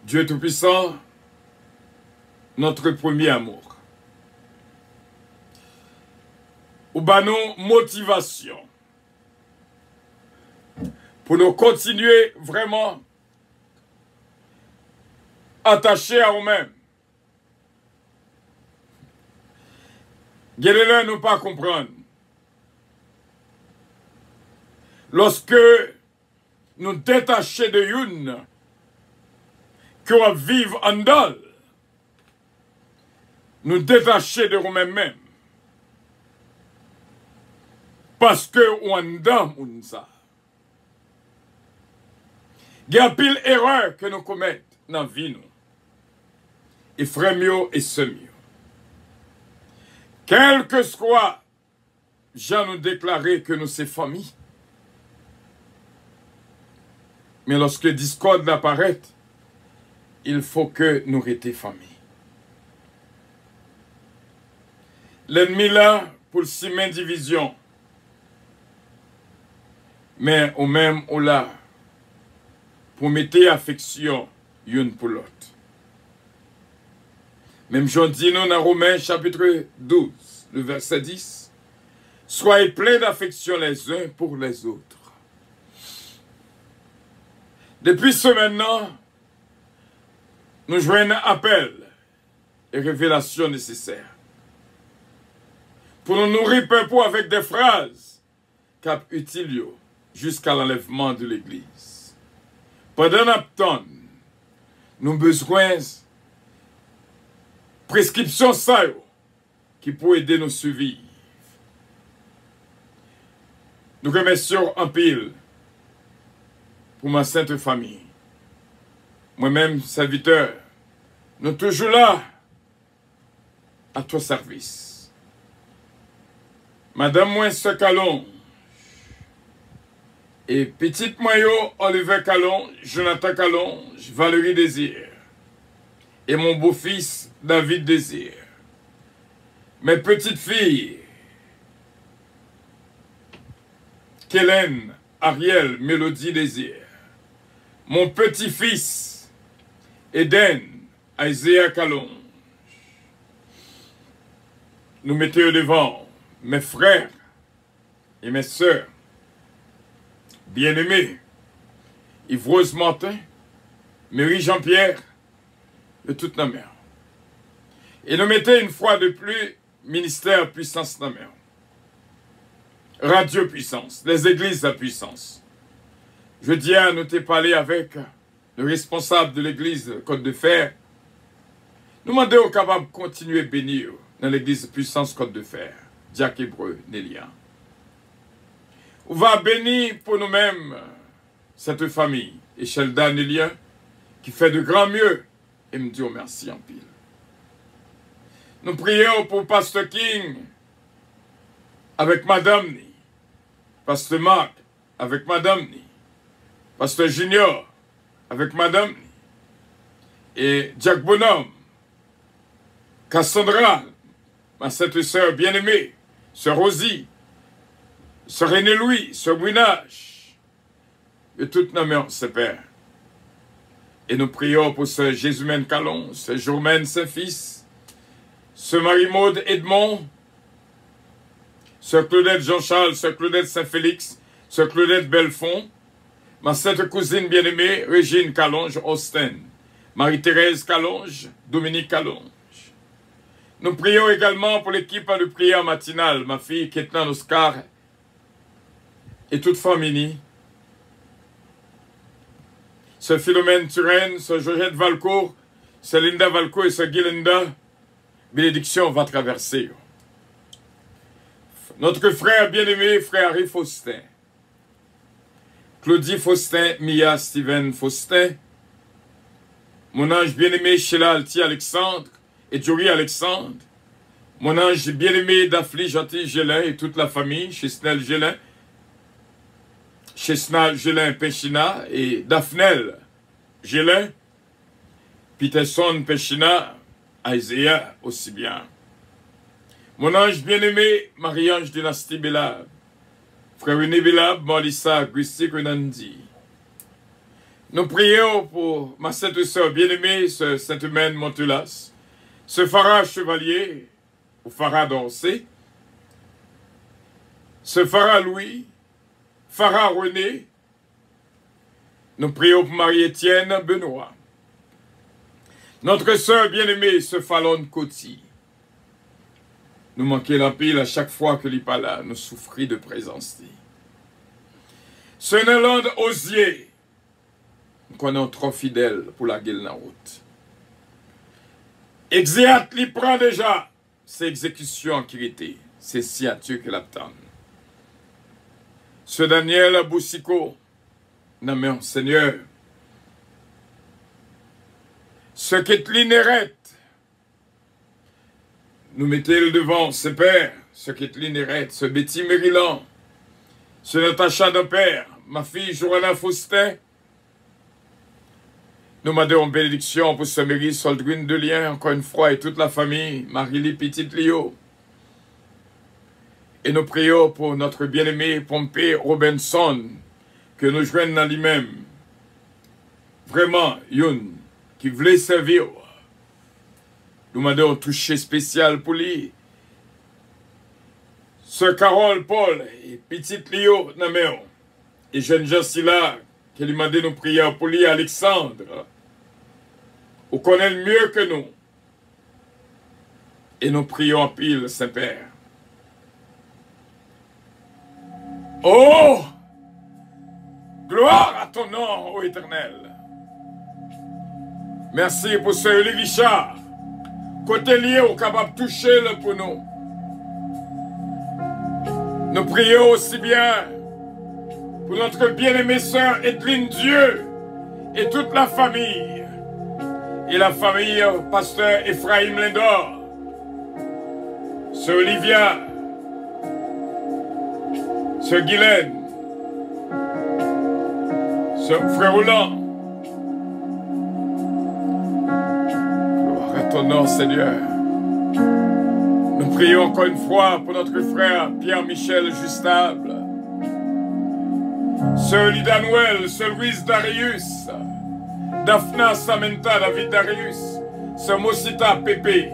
Dieu Tout-Puissant, notre premier amour. Ou ben nous motivation pour nous continuer vraiment attachés à nous-mêmes. Guédez-le nous pas comprendre. Lorsque nous détachons de une, qu'on vive en dol, nous détacher de nous-mêmes. Parce que on donne ça. Il y a pile erreur que nous commettons dans la vie. et frère mieux et sœur mieux. Quel que soit, Jean nous déclarait que nous sommes famille. Mais lorsque discorde apparaît, il faut que nous restions famille. L'ennemi là, pour le cimer division, mais au même au là, pour mettre affection l'une pour l'autre. Même Jean dit nous dans Romains chapitre 12, le verset 10, soyez pleins d'affection les uns pour les autres. Depuis ce maintenant, nous joignons appel et révélation nécessaires pour nous nourrir peuple avec des phrases cap utiles jusqu'à l'enlèvement de l'Église. Pendant notre nous avons besoin de prescriptions qui pour aider nous survivre. Nous remercions en pile pour ma sainte famille. Moi-même, serviteur, nous sommes toujours là à ton service. Madame Moïse Calon et petite Moyo Oliver Calon, Jonathan Calon, Valérie Désir et mon beau-fils David Désir. Mes petites filles Kélène, Ariel, Mélodie Désir. Mon petit-fils Eden, Isaiah Calon. Nous mettons devant mes frères et mes sœurs bien-aimés, Yves-Rose Martin, Marie Jean-Pierre, de toute la mer. Et nous mettons une fois de plus ministère puissance la mer. Radio puissance, les églises à puissance. Je dis à nous te parler avec le responsable de l'église Côte de Fer. Nous demandons capable de continuer à bénir dans l'église puissance Côte de Fer. Jacques Hébreu, Nélia. On va bénir pour nous-mêmes cette famille, Echelda Nélia, qui fait de grand mieux et me dit merci en pile. Nous prions pour Pasteur King avec Madame Ni, Pasteur Marc avec Madame Ni, Pasteur Junior avec Madame Ni, et Jack Bonhomme, Cassandra, ma sainte sœur bien-aimée, Sœur Rosie, Sœur René Louis, Sœur Brunage, et toute nos mères, ses pères. Et nous prions pour Sœur Jésus-Mène Calon, Sœur Jourmène Saint-Fils, Sœur Marie-Maude Edmond, Sœur Claudette Jean-Charles, Sœur Claudette Saint-Félix, Sœur Claudette Belfond, ma sainte cousine bien-aimée, Régine Calonge, Austin, Marie-Thérèse Calonge, Dominique Calonge. Nous prions également pour l'équipe de prière matinale, ma fille Kétlan Oscar et toute famille. Sœur Philomène Turenne, Sœur Georgette Valcourt, Sœur Linda Valcourt et Sœur Guilinda, bénédiction va traverser. Notre frère bien-aimé, frère Harry Faustin, Claudie Faustin, Mia Steven Faustin, mon ange bien-aimé Sheila Alti Alexandre et Jory Alexandre, mon ange bien-aimé Daphne Gentil Gélin et toute la famille, Chesnel Gélin, Chesnal Gélin Pechina et Daphnel Gélin, Peterson Pechina, Isaiah aussi bien. Mon ange bien-aimé, Marie-Ange Dynastie Bélab, frère René Bélab, Molissa Gustik Renandi. Nous prions pour ma sainte sœur bien-aimée, Sœur Sainte-Mène Montelas, ce Farah Chevalier, ou Farah Dorsé, ce Farah Louis, Farah René. Nous prions pour Marie-Étienne Benoît. Notre sœur bien-aimée, ce Fallon Coty. Nous manquons la pile à chaque fois que l'Ipala nous souffrit de présence. Ce Nélande Osier, nous connaissons trop fidèle pour la gueule en route. Exéat li prend déjà ses exécutions en qualité, c'est sciature que l'attend. Ce Daniel Boussiko, nommé Seigneur, ce Kathleen Neret, nous mettez le devant, ce père, ce Kathleen Hérette, ce Betty Maryland, ce Natacha de père, ma fille Joanna Faustin. Nous demandons bénédiction pour ce Mairie Soldrine de Lien, encore une fois, et toute la famille, Marie-Lie Petite-Lio. Et nous prions pour notre bien-aimé Pompée Robinson, que nous joignons dans lui-même. Vraiment, Youn, qui voulait servir. Nous demandons un toucher spécial pour lui. Sœur Carole Paul et Petite Lio Naméo. Et jeune Jacila, qui lui demandait nous prier pour lui, Alexandre. Vous connaissez mieux que nous. Et nous prions en pile, Saint-Père. Oh! Gloire à ton nom, ô Éternel. Merci pour ce Eli Richard. Côté lié, au capable de toucher le pour nous. Nous prions aussi bien pour notre bien-aimée sœur Edline Dieu et toute la famille. Et la famille pasteur Ephraim Lindor. Sœur Olivia. Sœur Guylaine. Sœur Frère Roland. Gloire à ton nom, Seigneur. Nous prions encore une fois pour notre frère Pierre-Michel Justable. Sœur Lida Noël, Sœur Louise Darius, Daphna Samantha David Darius, Sœur Mosita Pépé,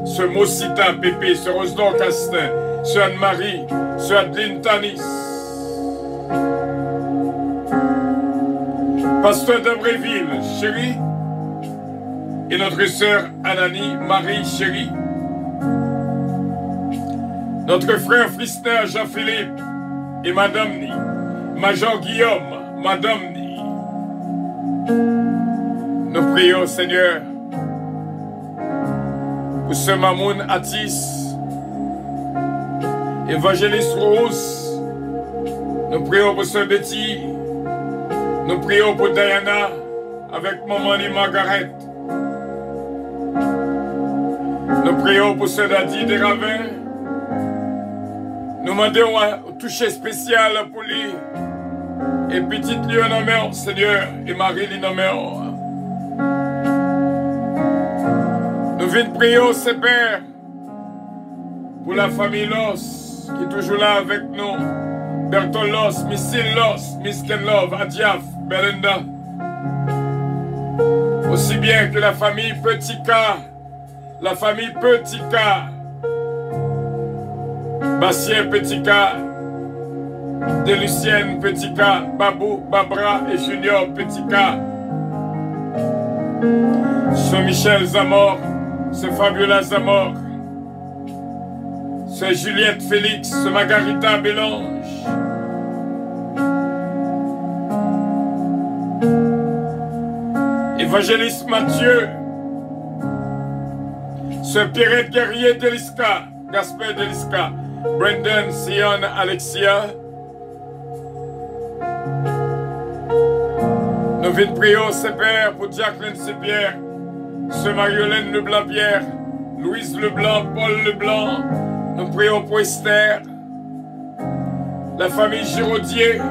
Sœur Mosita Pépé, Sœur Osdor Castin, Sœur Anne-Marie, Sœur Adeline Tanis, Pasteur d'Abréville, chérie, et notre sœur Anani Marie, chérie, notre frère Flister Jean-Philippe et Madame Ni, Major Guillaume, Madame Ni. Nous prions, Seigneur, pour ce Mamoun Atis, Évangéliste Rose. Nous prions pour ce Betty. Nous prions pour Diana avec maman et Margaret. Nous prions pour ce Daddy des Ravins. Nous demandons un toucher spécial pour lui. Et petite Lionel, Seigneur, et Marie Linomel. Nous venons prier au Père pour la famille Los, qui est toujours là avec nous. Bertol Los, Missile Los, Miss Ken Love, Adiaf, Belinda. Aussi bien que la famille Petit K, la famille Petit K, Bastien Petit K, Delucienne Petit K, Babou, Babra et Junior Petit K. Ce Michel Zamor, ce Fabiola Zamor, ce Juliette Félix, ce Margarita Bélange. Évangéliste Mathieu, ce Pierrette Guerrier Deliska, Gaspard Deliska, Brendan Sion Alexia. Nous venons prier au Saint-Père pour Jacqueline Saint-Pierre, ce Mariolène Leblanc-Pierre, Louise Leblanc, Paul Leblanc. Nous prions pour Esther, la famille Giraudier,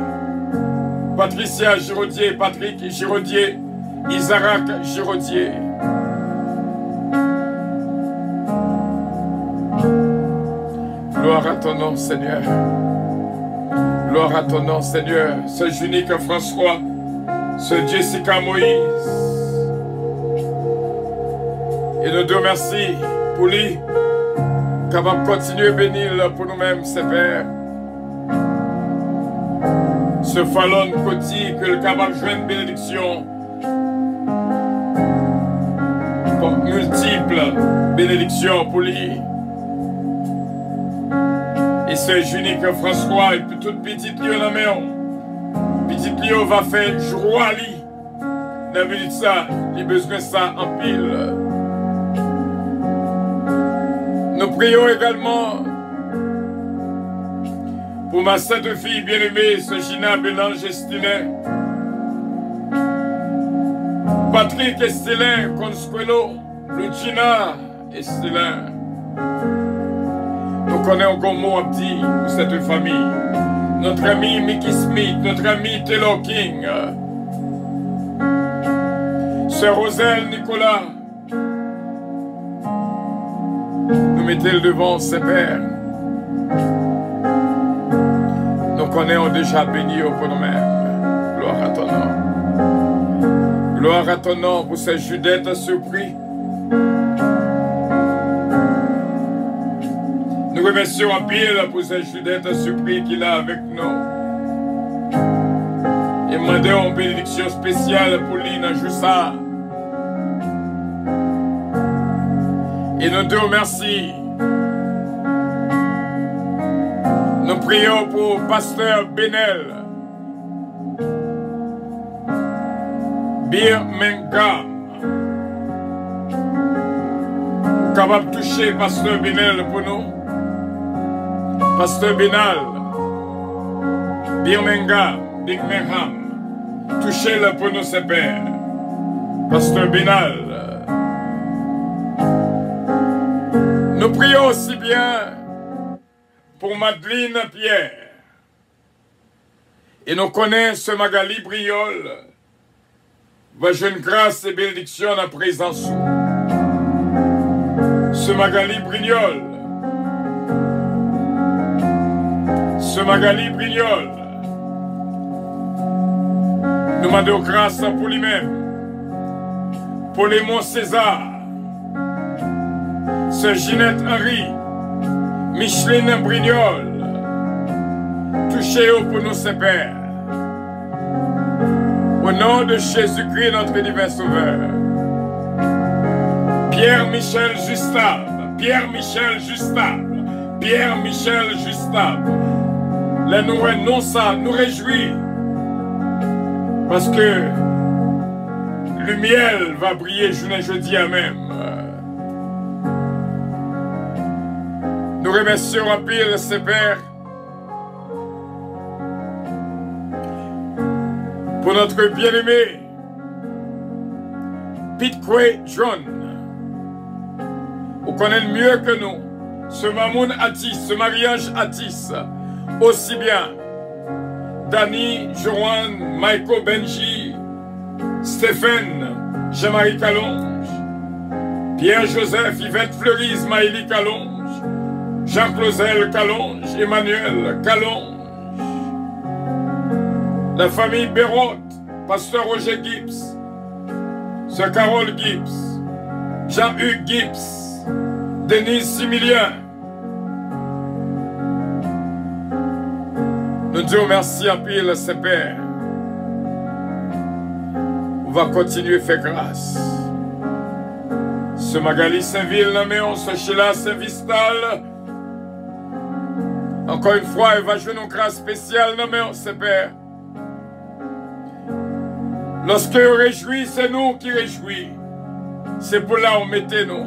Patricia Giraudier, Patrick Giraudier, Isaac Giraudier. Gloire à ton nom, Seigneur. Gloire à ton nom, Seigneur. Ce Junique François, ce Jessica Moïse. Et nous te remercions pour lui, capable de continuer à bénir pour nous-mêmes, Seigneur. Ce Fallon Côti, que le capable de jouer une bénédiction. Pour multiples bénédictions pour lui. Et ce Junique François, et puis toute petite Lio dans la maison. Petite Lio va faire joie à lui. N'avez ça, il a besoin de ça en pile. Nous prions également pour ma sainte fille bien-aimée, ce Gina Bélange Estilin. Patrick Estilin, Consuelo, Lucina Estilin. connaissons un mot à dire pour cette famille. Notre ami Mickey Smith, notre ami Taylor King, Sœur Roselle Nicolas, nous mettons devant ses pères. Nous connaissons déjà béni pour nous-mêmes. Gloire à ton nom. Gloire à ton nom pour ces Judettes surpris. Nous remercions en pile pour ces Judettes surpris qu'il a avec nous. Et demandons une bénédiction spéciale pour Lina Joussa. Et nous te remercions. Nous prions pour Pasteur Benel Birmingham. Capable de toucher Pasteur Benel pour nous. Pasteur Benal Birmingham. Touchez-le pour nous, ses pères. Pasteur Benal. Nous prions aussi bien pour Madeleine Pierre. Et nous connaissons Magali Briol. Va jeune grâce et bénédiction à présence. Ce Magali Briol. Ce Magali Briol. Nous demandons grâce pour lui-même. Pour les monts César. Ce Ginette Henry. Micheline Brignol, touchez-vous pour nous, ses pères. Au nom de Jésus-Christ, notre divin Sauveur. Pierre-Michel Justable, Pierre-Michel Justable, Pierre-Michel Justable. Les nouvelles non ça nous réjouit. Parce que le miel va briller jeudi à même. Nous remercions en pile ses pères pour notre bien-aimé Pitquay John. Vous connaissez mieux que nous ce Mamoun Atis, ce mariage Atis, aussi bien Danny, Joanne, Michael Benji, Stéphane, Jean-Marie Calonge, Pierre-Joseph, Yvette Fleury, Maëlie Calonge, Jean-Claude Calonge, Emmanuel Calonge, la famille Bérotte, Pasteur Roger Gibbs, Sœur Carole Gibbs, Jean-Hugues Gibbs, Denise Similien. Nous disons merci à pile ses pères. On va continuer à faire grâce. Ce Magali Saint-Ville, mais on se Sheila Saint-Vistal. Encore une fois, il va jouer une grâce spéciale, non mais on se perd. Lorsque on réjouit, c'est nous qui réjouit. C'est pour là on mettait nous.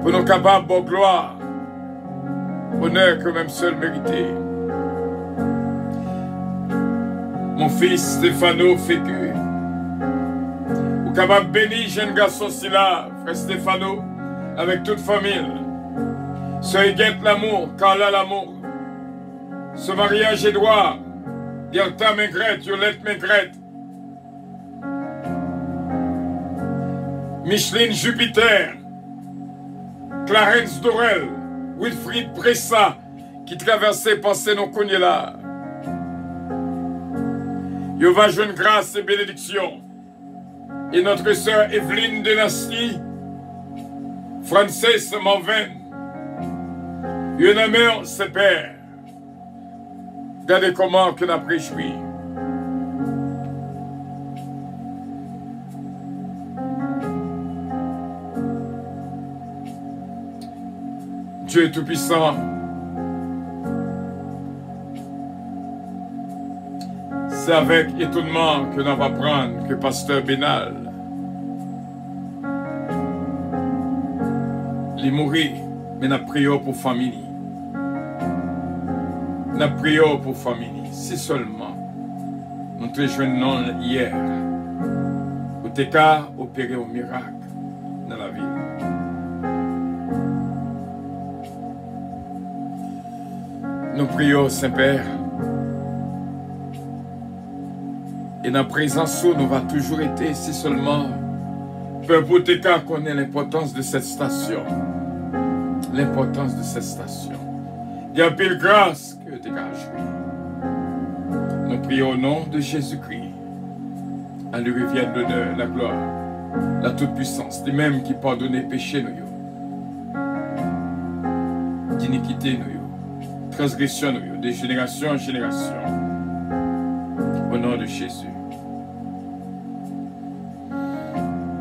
Pour nous capables de gloire, honneur que même seul mérité. Mon fils Stéphano Fécu. Vous capable de bénir jeune garçon si là, frère Stéphano, avec toute famille. Sœur Huguette l'amour, Carla l'amour. Ce mariage Édouard, Gerta Maigrette, Yolette Maigrette. Micheline Jupiter, Clarence Dorel, Wilfried Pressa, qui traversait pensée nos cognes là. Yo va jeune grâce et bénédiction. Et notre sœur Evelyne Denasty, Frances Manven, une amère, ses pères. Regardez comment que nous avons réjoui. Dieu est tout-puissant. C'est avec étonnement que nous allons apprendre que Pasteur Benal il mourit, mais nous prions pour famille. Nous prions pour famille. Si seulement nous te joignons hier, où tu as opéré un miracle dans la vie. Nous prions, Saint-Père. Et dans la présence où nous va toujours être, si seulement, peu pour tes cas connaît l'importance de cette station. L'importance de cette station. Il y a pile grâce que tu as joué. Nous prions au nom de Jésus-Christ. À lui revienne l'honneur, la gloire, la toute-puissance, les mêmes qui pardonnent les péchés, nous, d'iniquité, nous, transgression, nous, de génération en génération. Au nom de Jésus.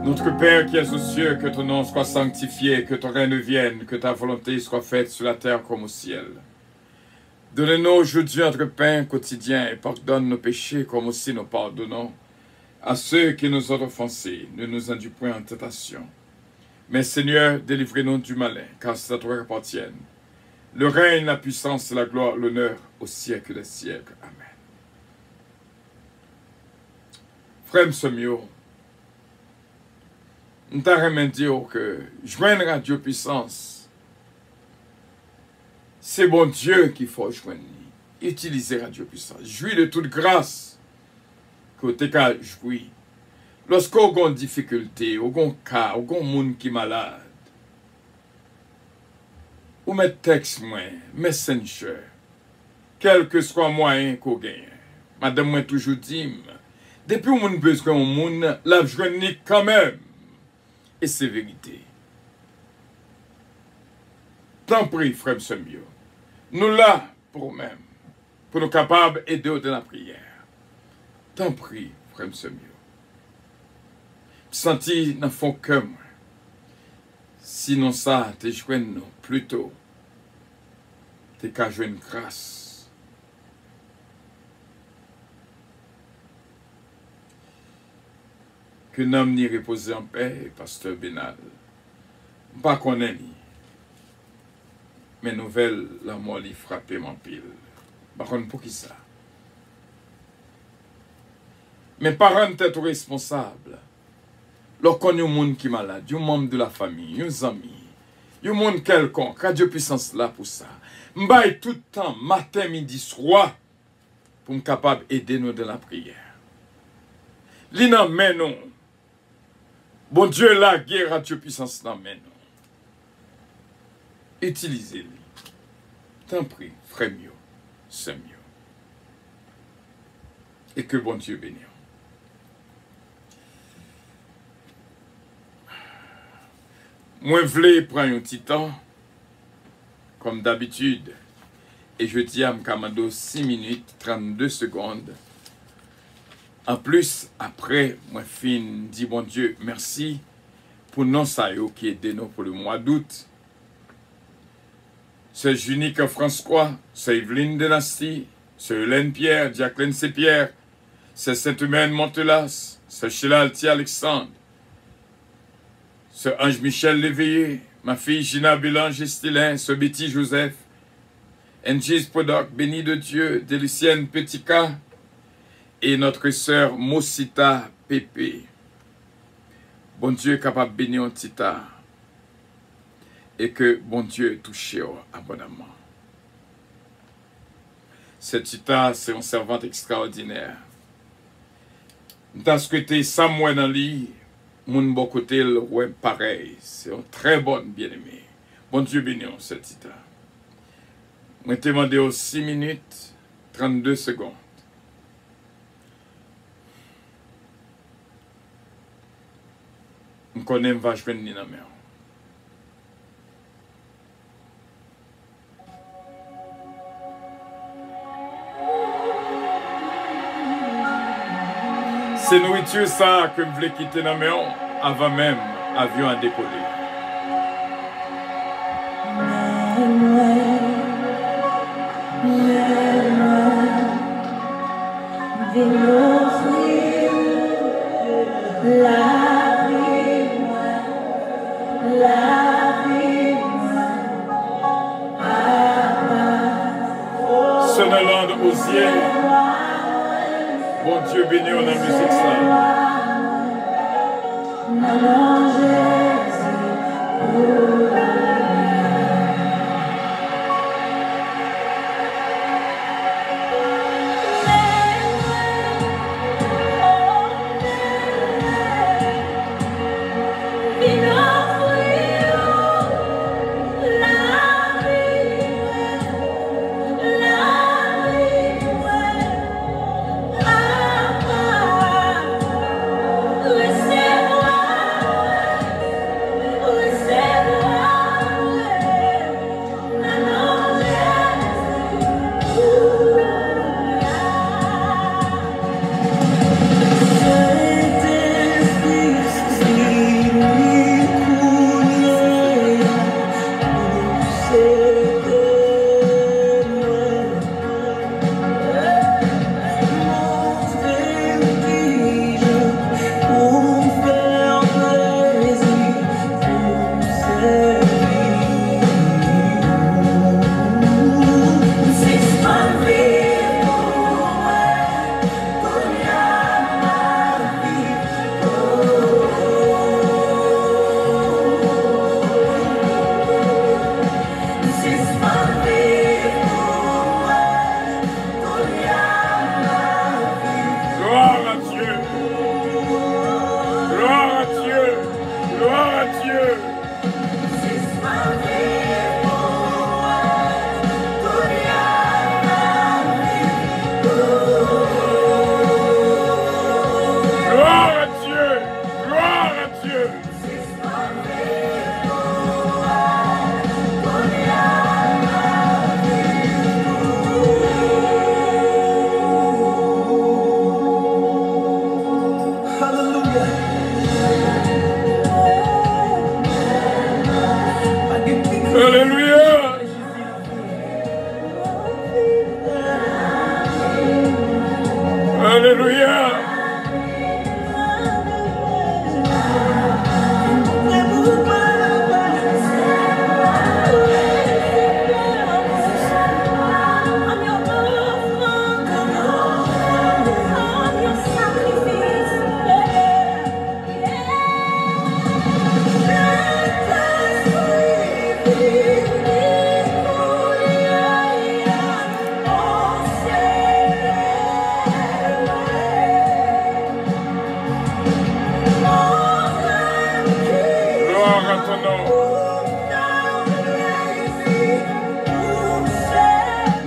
Notre Père qui es aux cieux, que ton nom soit sanctifié, que ton règne vienne, que ta volonté soit faite sur la terre comme au ciel. Donne-nous aujourd'hui notre pain quotidien et pardonne nos péchés comme aussi nous pardonnons à ceux qui nous ont offensés. Ne nous induis point en tentation. Mais Seigneur, délivrez-nous du malin, car c'est à toi qu'appartiennent le règne, la puissance, la gloire, l'honneur au siècle des siècles. Amen. Frère Semio, nous t'avons dit que joindre Radio Puissance, c'est bon Dieu qu'il faut joindre. Utiliser Radio Puissance. Jouir de toute grâce que tu as joui. Lorsqu'on a une difficulté, on a un cas, on a un monde qui est malade, ou met texte, messenger, quel que soit le moyen qu'on gagne. Madame m'a toujours dit, depuis qu'on a besoin de monde, la journée quand même. Et c'est vérité. Tant pis, frère Semio. Nous là pour nous-mêmes, pour nous capables d'aider dans la prière. Tant pis, frère Semio. Senti dans le fond que moi. Sinon ça, tu joué nous plutôt. Tu as joué une grâce. Que l'homme n'y repose en paix, pasteur Benal. Pas qu'on ait ni. Mais nouvelle, la mort l'y frappé mon pile. Par contre, pour qui ça? Mes parents étaient responsables. Lorsqu'on y a un monde qui est malade, un membre de la famille, un ami, un monde quelconque, Radio Puissance là pour ça. M'baille tout le temps, matin, midi, soir, pour me capable d'aider nous dans la prière. L'ina mais non. Bon Dieu, la guerre Radio Puissance là mais non. Utilisez-les. Tant pis, frère mieux, c'est mieux. Et que bon Dieu bénisse. Moi, je voulais prendre un petit temps, comme d'habitude, et je dis à Mkamando 6 minutes 32 secondes. En plus, après, moi, fin dit bon Dieu, merci pour non ça qui aidé nous pour le mois d'août. C'est Junique François, c'est Evelyne Dynastie, c'est Hélène Pierre, Jacqueline C. Pierre, c'est Saint-Humaine Montelas, c'est Sheila Alti Alexandre. Ce Ange-Michel Léveillé, ma fille Gina Bélange Estilin, ce Betty Joseph, Angis Podoc, béni de Dieu, Délicienne Petika, et notre sœur Mosita Pépé. Bon Dieu est capable de bénir un tita, et que bon Dieu touche abondamment. Cette tita, c'est une servante extraordinaire. Dans ce côté, Samuel dans lit, mon bon côté, ouais, pareil. C'est une très bonne bien-aimée. Bon Dieu bénisse cette tita. Je t'ai demandé aux 6 minutes 32 secondes. Je connais va je venir dans la mer. C'est nourriture ça que je voulais quitter dans la mer avant même l'avion à décoller. Sonolande Osier. Bon Dieu béni, on a musique ça.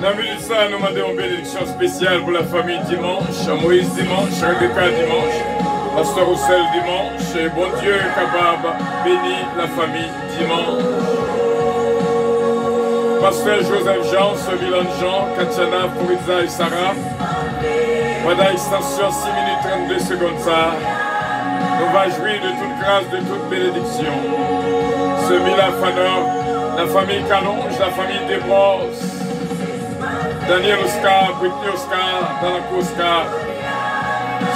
Dans ça, nous demandons une bénédiction spéciale pour la famille dimanche, Moïse dimanche, Rebecca dimanche, Pasteur Roussel dimanche, et bon Dieu est capable de bénir la famille dimanche. Pasteur Joseph Jean, Milan Jean, Katiana, Fouriza et Sarah, pendant l'extension 6 minutes 32 secondes, ça, nous va jouir de toute grâce, de toute bénédiction. Ce Mila Fanor, la famille Canonge, la famille Desbrosses, Daniel Oscar, Britney Oscar, Danako Oscar,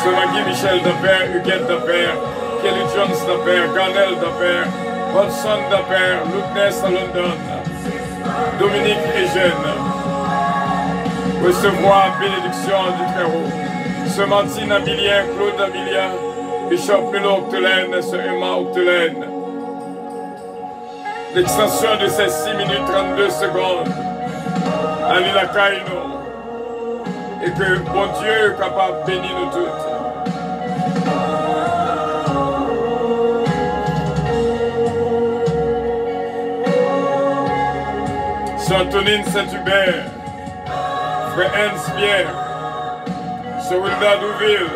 ce Maggie Michel de père, Huguette de père, Kelly Jones de père, Garnel de père, Hodson de père, Luke Ness à London, Dominique Eugène, recevoir bénédiction du Très-Haut. Ce Martine Amilien, Claude Amilia, Bishop Melo Octelaine, ce Emma Octelaine. L'extension de ces 6 minutes 32 secondes à l'île Kaino. Et que bon Dieu est capable de bénir nous toutes. Sœur Antonine Saint-Hubert, Frère Hans Pierre, Sœur Wilda Douville,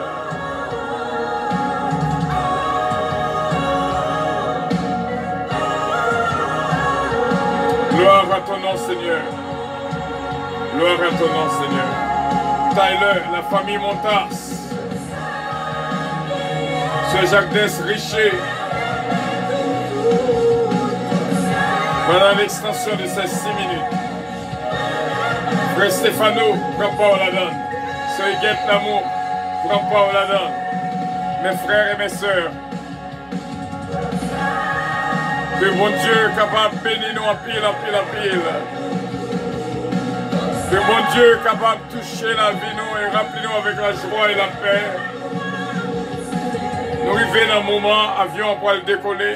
gloire à ton nom, Seigneur. Gloire à ton nom, Seigneur. Tyler, la famille Montas, Sœur Jacques Richer, pendant l'extension de ces 6 minutes. Frère Stéphano, prends pas la donne. Sœur Huguette Lamour, prends pas la donne. Mes frères et mes sœurs, que mon Dieu est capable de bénir nous en pile, en pile, en pile. Que mon Dieu est capable de toucher la vie nous et remplir nous avec la joie et la paix. Nous arrivons dans un moment, avion pour le décoller.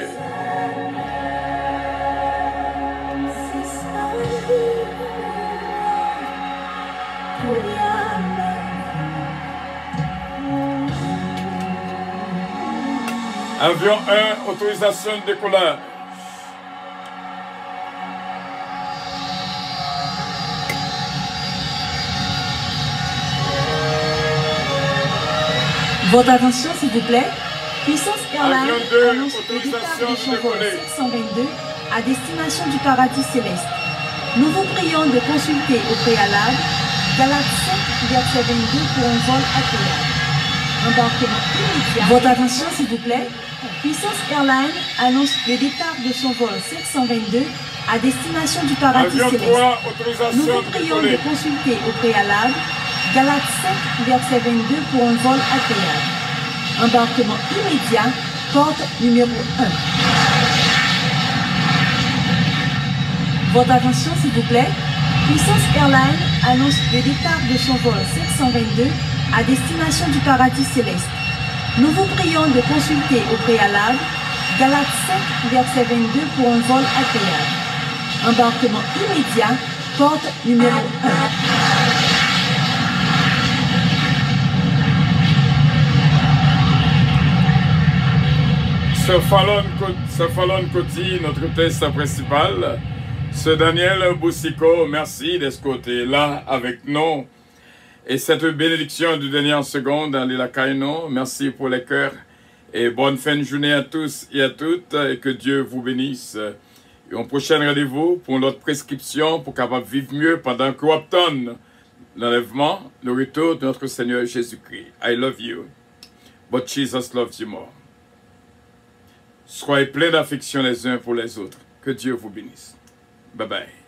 Avion 1, autorisation de décollage. Votre attention, s'il vous plaît. Puissance Airlines Avion 2, annonce le départ de son vol 722 à destination du paradis céleste. Nous vous prions de consulter au préalable Galates 5, verset 22 pour un vol agréable. Embarquement immédiat. Votre attention, s'il vous plaît. Puissance Airlines annonce le départ de son vol 722 à destination du paradis Avion céleste. 3, autorisation Nous vous prions de consulter au préalable Galates 5, verset 22 pour un vol agréable. Embarquement immédiat, porte numéro 1. Votre attention, s'il vous plaît. Puissance Airlines annonce le départ de son vol 722 à destination du paradis céleste. Nous vous prions de consulter au préalable Galates 5, verset 22 pour un vol agréable. Embarquement immédiat, porte numéro 1. Ce Fallon Coty, notre test principal. Ce Daniel Boussico, merci d'être là avec nous. Et cette bénédiction du dernier seconde dans l'île Kaino, merci pour les cœurs. Et bonne fin de journée à tous et à toutes. Et que Dieu vous bénisse. Et un prochain rendez-vous pour notre prescription pour capable vivre mieux pendant que obtenons l'enlèvement, le retour de notre Seigneur Jésus-Christ. I love you, but Jesus loves you more. Soyez pleins d'affection les uns pour les autres. Que Dieu vous bénisse. Bye bye.